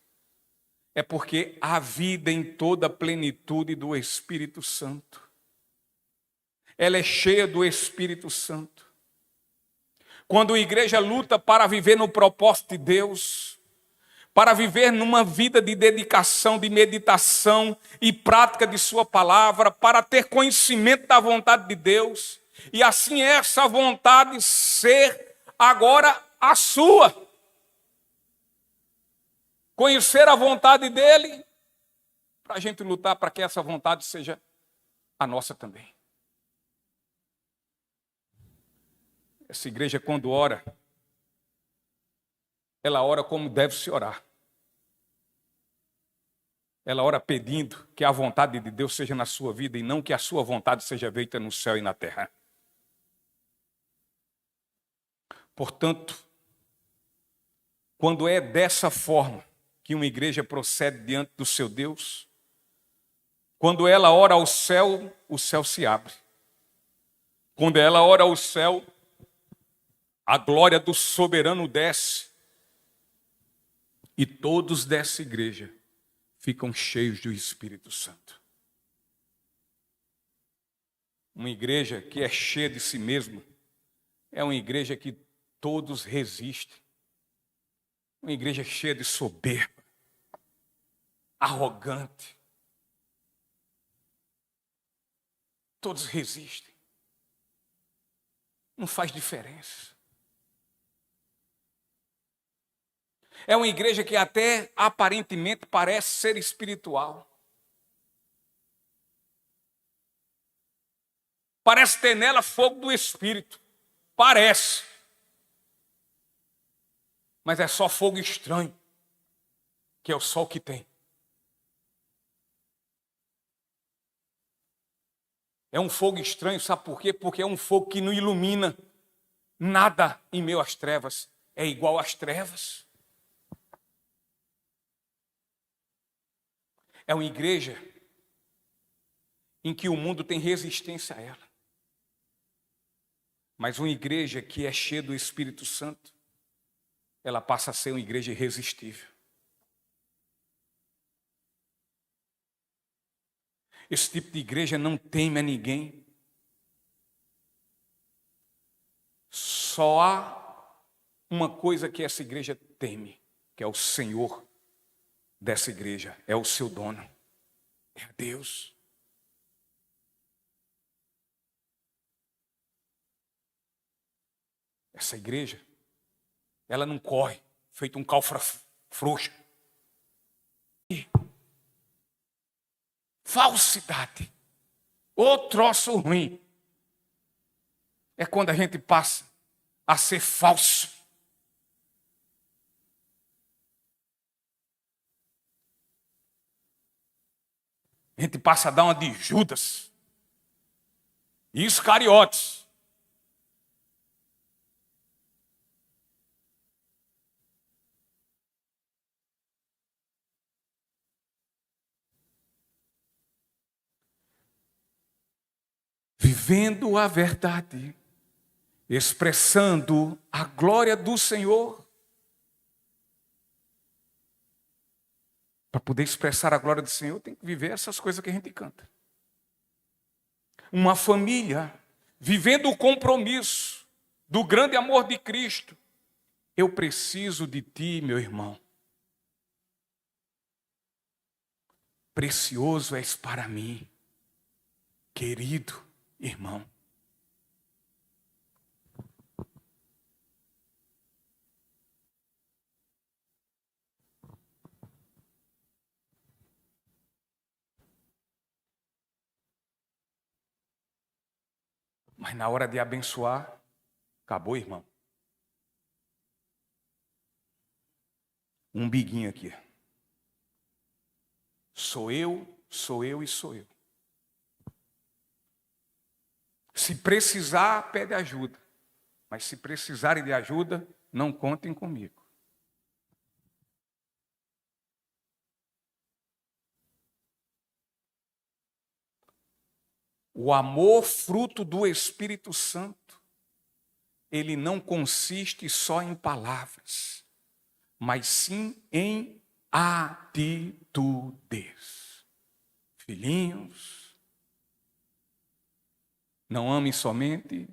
É porque há vida em toda a plenitude do Espírito Santo. Ela é cheia do Espírito Santo. Quando a igreja luta para viver no propósito de Deus, para viver numa vida de dedicação, de meditação e prática de sua palavra, para ter conhecimento da vontade de Deus, e assim essa vontade ser agora a sua. Conhecer a vontade dele, para a gente lutar para que essa vontade seja a nossa também. Essa igreja, quando ora, ela ora como deve se orar. Ela ora pedindo que a vontade de Deus seja na sua vida e não que a sua vontade seja feita no céu e na terra. Portanto, quando é dessa forma que uma igreja procede diante do seu Deus, quando ela ora ao céu, o céu se abre. Quando ela ora ao céu, a glória do soberano desce e todos dessa igreja ficam cheios do Espírito Santo. Uma igreja que é cheia de si mesma é uma igreja que todos resistem. Uma igreja cheia de soberba, arrogante. Todos resistem. Não faz diferença. É uma igreja que até aparentemente parece ser espiritual. Parece ter nela fogo do Espírito. Parece. Mas é só fogo estranho, que é o sol que tem. É um fogo estranho, sabe por quê? Porque é um fogo que não ilumina nada em meio às trevas. É igual às trevas. É uma igreja em que o mundo tem resistência a ela. Mas uma igreja que é cheia do Espírito Santo, ela passa a ser uma igreja irresistível. Esse tipo de igreja não teme a ninguém. Só há uma coisa que essa igreja teme, que é o Senhor dessa igreja, é o seu dono, é Deus. Essa igreja, ela não corre, feito um calfra frouxa. Falsidade. O troço ruim é quando a gente passa a ser falso. A gente passa a dar uma de Judas e Iscariotes. Vivendo a verdade, expressando a glória do Senhor. Para poder expressar a glória do Senhor, tem que viver essas coisas que a gente canta. Uma família vivendo o compromisso do grande amor de Cristo. Eu preciso de ti, meu irmão. Precioso és para mim, querido irmão. Mas na hora de abençoar, acabou, irmão. Um biguinho aqui. Sou eu e sou eu. Se precisar, pede ajuda. Mas se precisarem de ajuda, não contem comigo. O amor, fruto do Espírito Santo, ele não consiste só em palavras, mas sim em atitudes. Filhinhos, não amem somente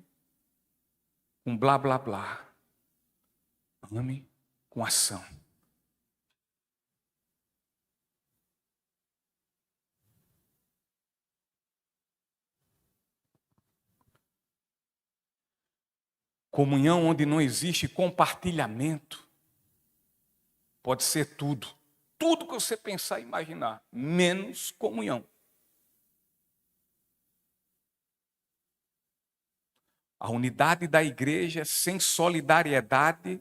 com blá blá blá. Ame com ação. Comunhão onde não existe compartilhamento pode ser tudo. Tudo que você pensar e imaginar, menos comunhão. A unidade da igreja sem solidariedade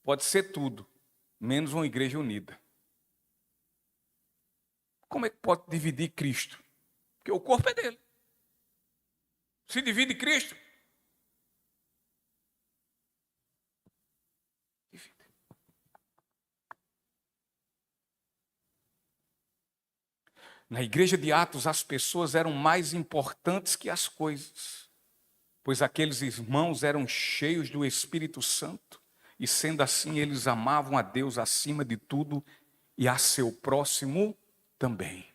pode ser tudo, menos uma igreja unida. Como é que pode dividir Cristo? Porque o corpo é dele. Se divide Cristo, divide. Na igreja de Atos, as pessoas eram mais importantes que as coisas, pois aqueles irmãos eram cheios do Espírito Santo, e sendo assim, eles amavam a Deus acima de tudo e a seu próximo também.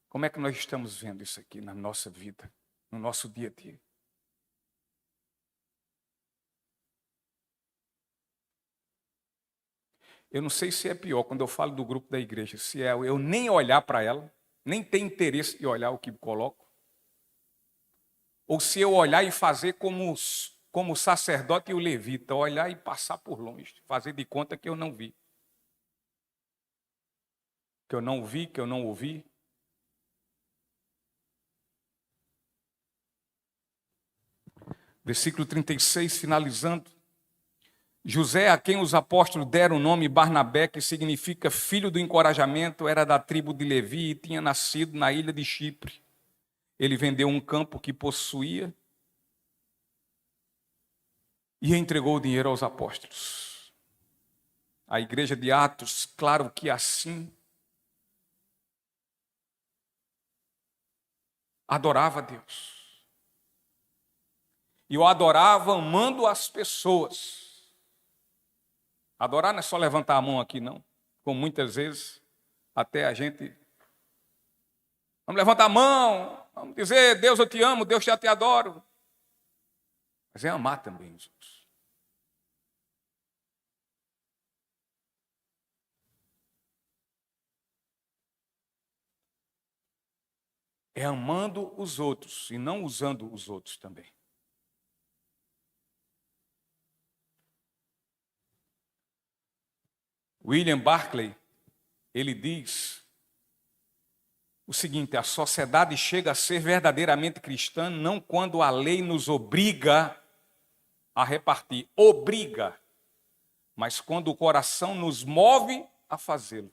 Como é que nós estamos vendo isso aqui na nossa vida, no nosso dia a dia? Eu não sei se é pior quando eu falo do grupo da igreja, se é eu nem olhar para ela, nem ter interesse de olhar o que coloco, ou se eu olhar e fazer como o sacerdote e o levita, olhar e passar por longe, fazer de conta que eu não vi. Que eu não vi, que eu não ouvi. Versículo 36, finalizando. José, a quem os apóstolos deram o nome Barnabé, que significa filho do encorajamento, era da tribo de Levi e tinha nascido na ilha de Chipre. Ele vendeu um campo que possuía e entregou o dinheiro aos apóstolos. A igreja de Atos, claro que assim, adorava a Deus. E eu adorava amando as pessoas. Adorar não é só levantar a mão aqui, não. Como muitas vezes, até a gente... Vamos levantar a mão, vamos dizer, Deus eu te amo, Deus já te adoro. Mas é amar também os outros. é amando os outros e não usando os outros também. William Barclay, ele diz o seguinte: a sociedade chega a ser verdadeiramente cristã não quando a lei nos obriga a repartir, obriga, mas quando o coração nos move a fazê-lo,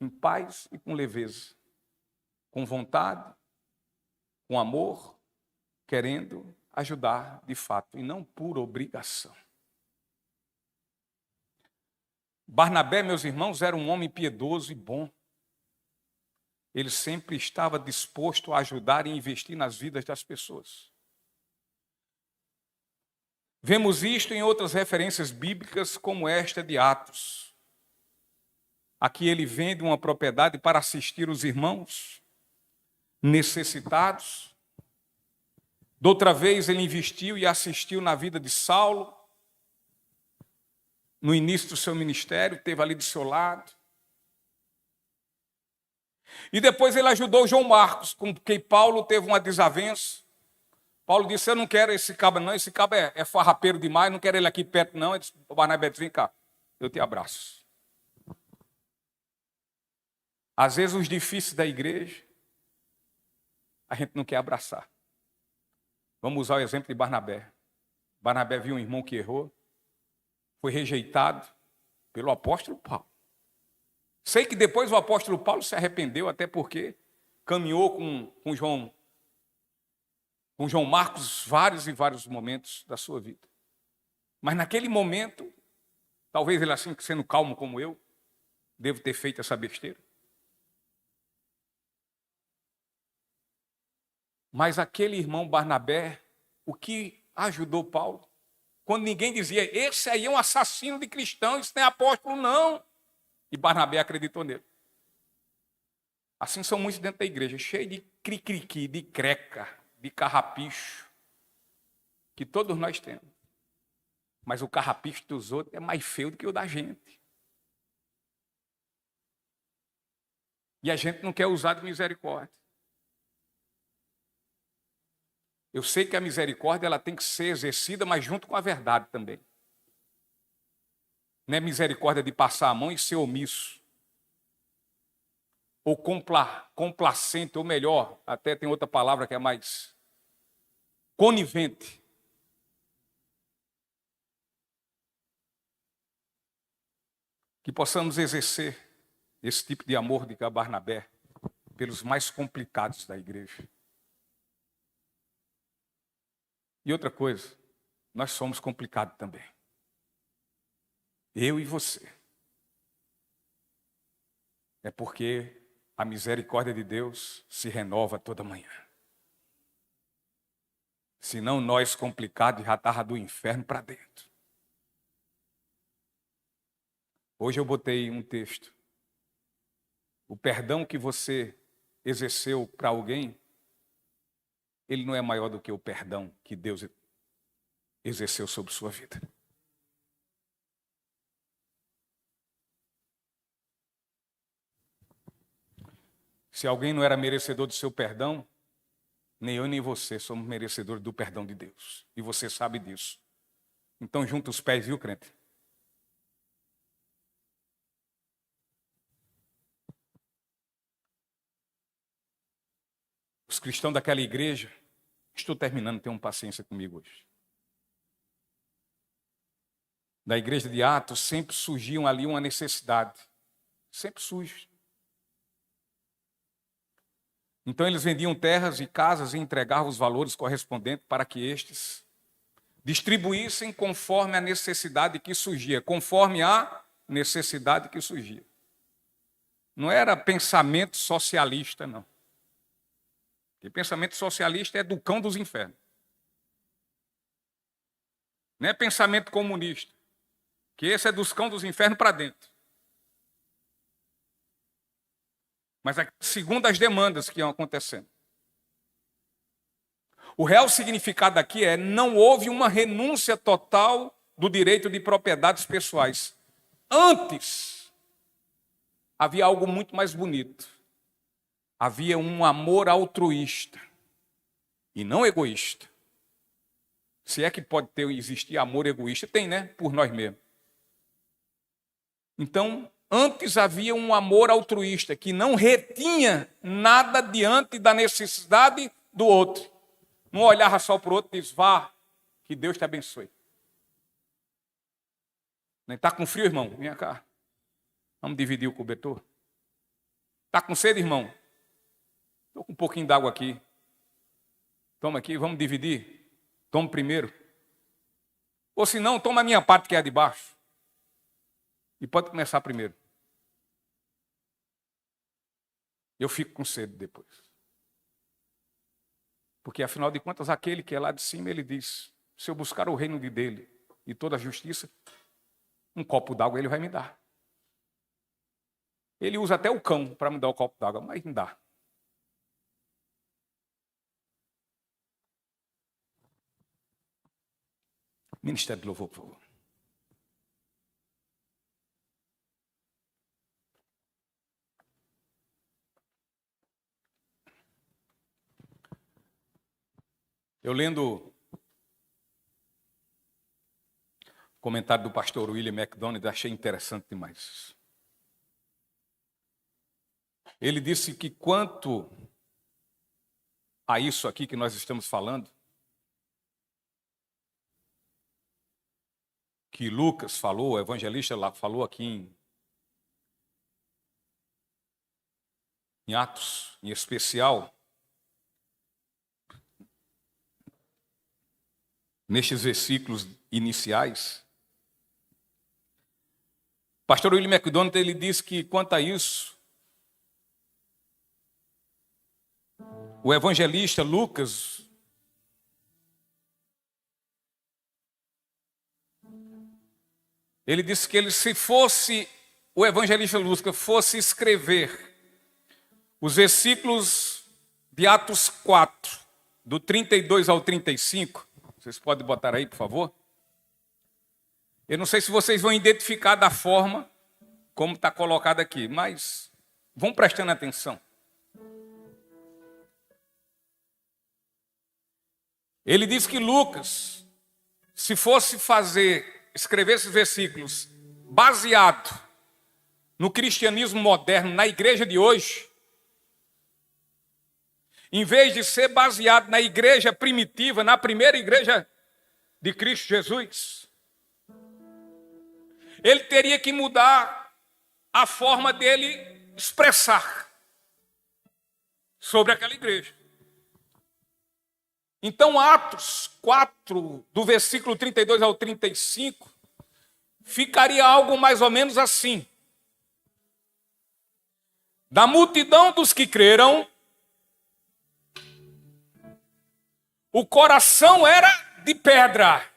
em paz e com leveza, com vontade, com amor, querendo ajudar de fato, e não por obrigação. Barnabé, meus irmãos, era um homem piedoso e bom. Ele sempre estava disposto a ajudar e investir nas vidas das pessoas. Vemos isto em outras referências bíblicas, como esta de Atos. Aqui ele vende uma propriedade para assistir os irmãos necessitados. Doutra vez ele investiu e assistiu na vida de Saulo. No início do seu ministério, esteve ali do seu lado. E depois ele ajudou João Marcos, com quem Paulo teve uma desavença. Paulo disse: eu não quero esse cabo não, esse cabo é farrapeiro demais, não quero ele aqui perto não. Ele disse: Barnabé, vem cá, eu te abraço. Às vezes os difíceis da igreja, a gente não quer abraçar. Vamos usar o exemplo de Barnabé. Barnabé viu um irmão que errou, foi rejeitado pelo apóstolo Paulo. Sei que depois o apóstolo Paulo se arrependeu, até porque caminhou com João Marcos vários e vários momentos da sua vida. Mas naquele momento, talvez ele assim, sendo calmo como eu, devo ter feito essa besteira. Mas aquele irmão Barnabé, o que ajudou Paulo? Quando ninguém dizia: esse aí é um assassino de cristão, isso não é apóstolo não. E Barnabé acreditou nele. Assim são muitos dentro da igreja, cheio de cricriqui, de creca, de carrapicho, que todos nós temos. Mas o carrapicho dos outros é mais feio do que o da gente. E a gente não quer usar de misericórdia. Eu sei que a misericórdia ela tem que ser exercida, mas junto com a verdade também. Não é misericórdia de passar a mão e ser omisso. Ou complacente, ou melhor, até tem outra palavra que é mais conivente. Que possamos exercer esse tipo de amor de Barnabé pelos mais complicados da igreja. E outra coisa, nós somos complicados também. Eu e você. É porque a misericórdia de Deus se renova toda manhã. Senão nós complicados já estávamos do inferno para dentro. Hoje eu botei um texto. O perdão que você exerceu para alguém, ele não é maior do que o perdão que Deus exerceu sobre sua vida. Se alguém não era merecedor do seu perdão, nem eu nem você somos merecedores do perdão de Deus. E você sabe disso. Então junta os pés, viu, crente? Os cristãos daquela igreja, estou terminando, tenham paciência comigo hoje. Da igreja de Atos sempre surgiam ali uma necessidade. Sempre surge. Então eles vendiam terras e casas e entregavam os valores correspondentes para que estes distribuíssem conforme a necessidade que surgia, conforme a necessidade que surgia. Não era pensamento socialista, não. Porque pensamento socialista é do cão dos infernos. Não é pensamento comunista, que esse é dos cão dos infernos para dentro. Mas segundo as demandas que iam acontecendo. O real significado aqui é: não houve uma renúncia total do direito de propriedades pessoais. Antes, havia algo muito mais bonito. havia um amor altruísta e não egoísta. Se é que pode existir amor egoísta, tem, né? Por nós mesmos. Então, antes havia um amor altruísta que não retinha nada diante da necessidade do outro. Não olhava só para o outro e dizia, vá, que Deus te abençoe. Está com frio, irmão? Vem cá. Vamos dividir o cobertor. Está com sede, irmão? Estou com um pouquinho d'água aqui. Toma aqui, vamos dividir. Toma primeiro. Ou se não, toma a minha parte que é a de baixo. E pode começar primeiro. Eu fico com sede depois. Porque, afinal de contas, aquele que é lá de cima, ele diz, se eu buscar o reino dele e toda a justiça, um copo d'água ele vai me dar. Ele usa até o cão para me dar o copo d'água, mas não dá. Ministério de Louvor, por favor. Eu lendo o comentário do pastor William MacDonald, achei interessante demais. Ele disse que quanto a isso aqui que nós estamos falando, que Lucas falou, o evangelista lá falou aqui em Atos, em especial, nestes versículos iniciais, o pastor William MacDonald, ele diz que quanto a isso, o evangelista Lucas ele disse que se fosse o evangelista Lucas fosse escrever os versículos de Atos 4, do 32 ao 35, vocês podem botar aí, por favor? Eu não sei se vocês vão identificar da forma como está colocado aqui, mas vão prestando atenção. Ele diz que Lucas, se fosse escrever esses versículos baseado no cristianismo moderno, na igreja de hoje, em vez de ser baseado na igreja primitiva, na primeira igreja de Cristo Jesus, ele teria que mudar a forma dele expressar sobre aquela igreja. Então, Atos 4, do versículo 32 ao 35, ficaria algo mais ou menos assim. Da multidão dos que creram, o coração era de pedra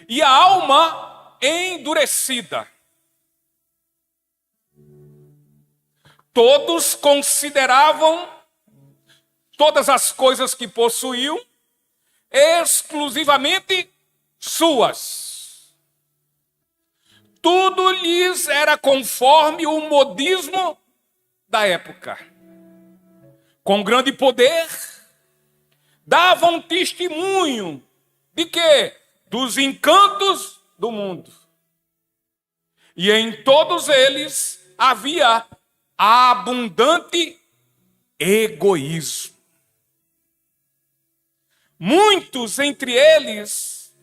e a alma endurecida. Todos consideravam todas as coisas que possuíam exclusivamente suas. Tudo lhes era conforme o modismo da época. Com grande poder, davam testemunho de quê? Dos encantos do mundo. E em todos eles havia abundante egoísmo. Muitos entre eles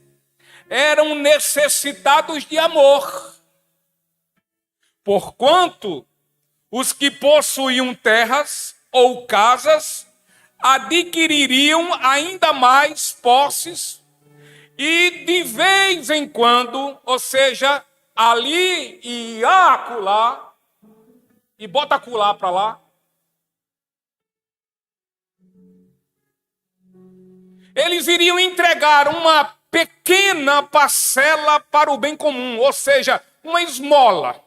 eram necessitados de amor, porquanto os que possuíam terras ou casas adquiririam ainda mais posses e de vez em quando, ou seja, ali e acolá, e bota acolá para lá, eles iriam entregar uma pequena parcela para o bem comum, ou seja, uma esmola.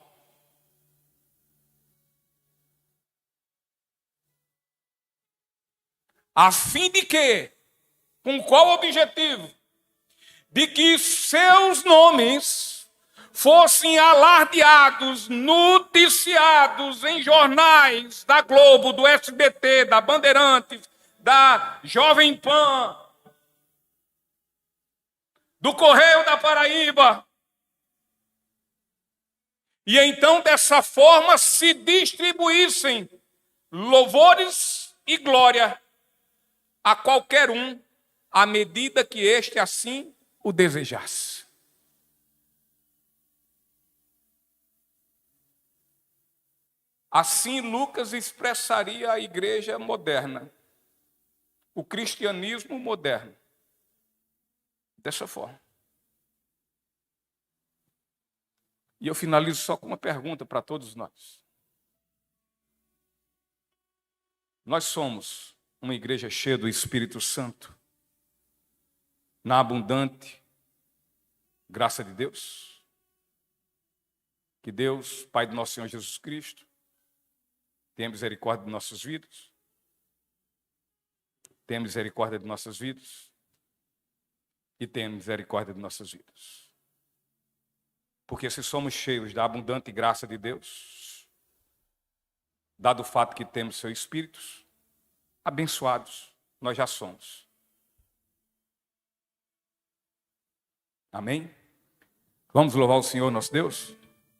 A fim de quê? Com qual objetivo? De que seus nomes fossem alardeados, noticiados em jornais da Globo, do SBT, da Bandeirantes, da Jovem Pan, do Correio da Paraíba. E então, dessa forma, se distribuíssem louvores e glória a qualquer um, à medida que este assim o desejasse. Assim, Lucas expressaria a igreja moderna, o cristianismo moderno, dessa forma. E eu finalizo só com uma pergunta para todos nós. Nós somos uma igreja cheia do Espírito Santo, na abundante graça de Deus? Que Deus, Pai do nosso Senhor Jesus Cristo, tenha misericórdia de nossas vidas, tenha misericórdia de nossas vidas e tenha misericórdia de nossas vidas. Porque se somos cheios da abundante graça de Deus, dado o fato que temos seu Espírito, abençoados nós já somos. Amém? Vamos louvar o Senhor nosso Deus?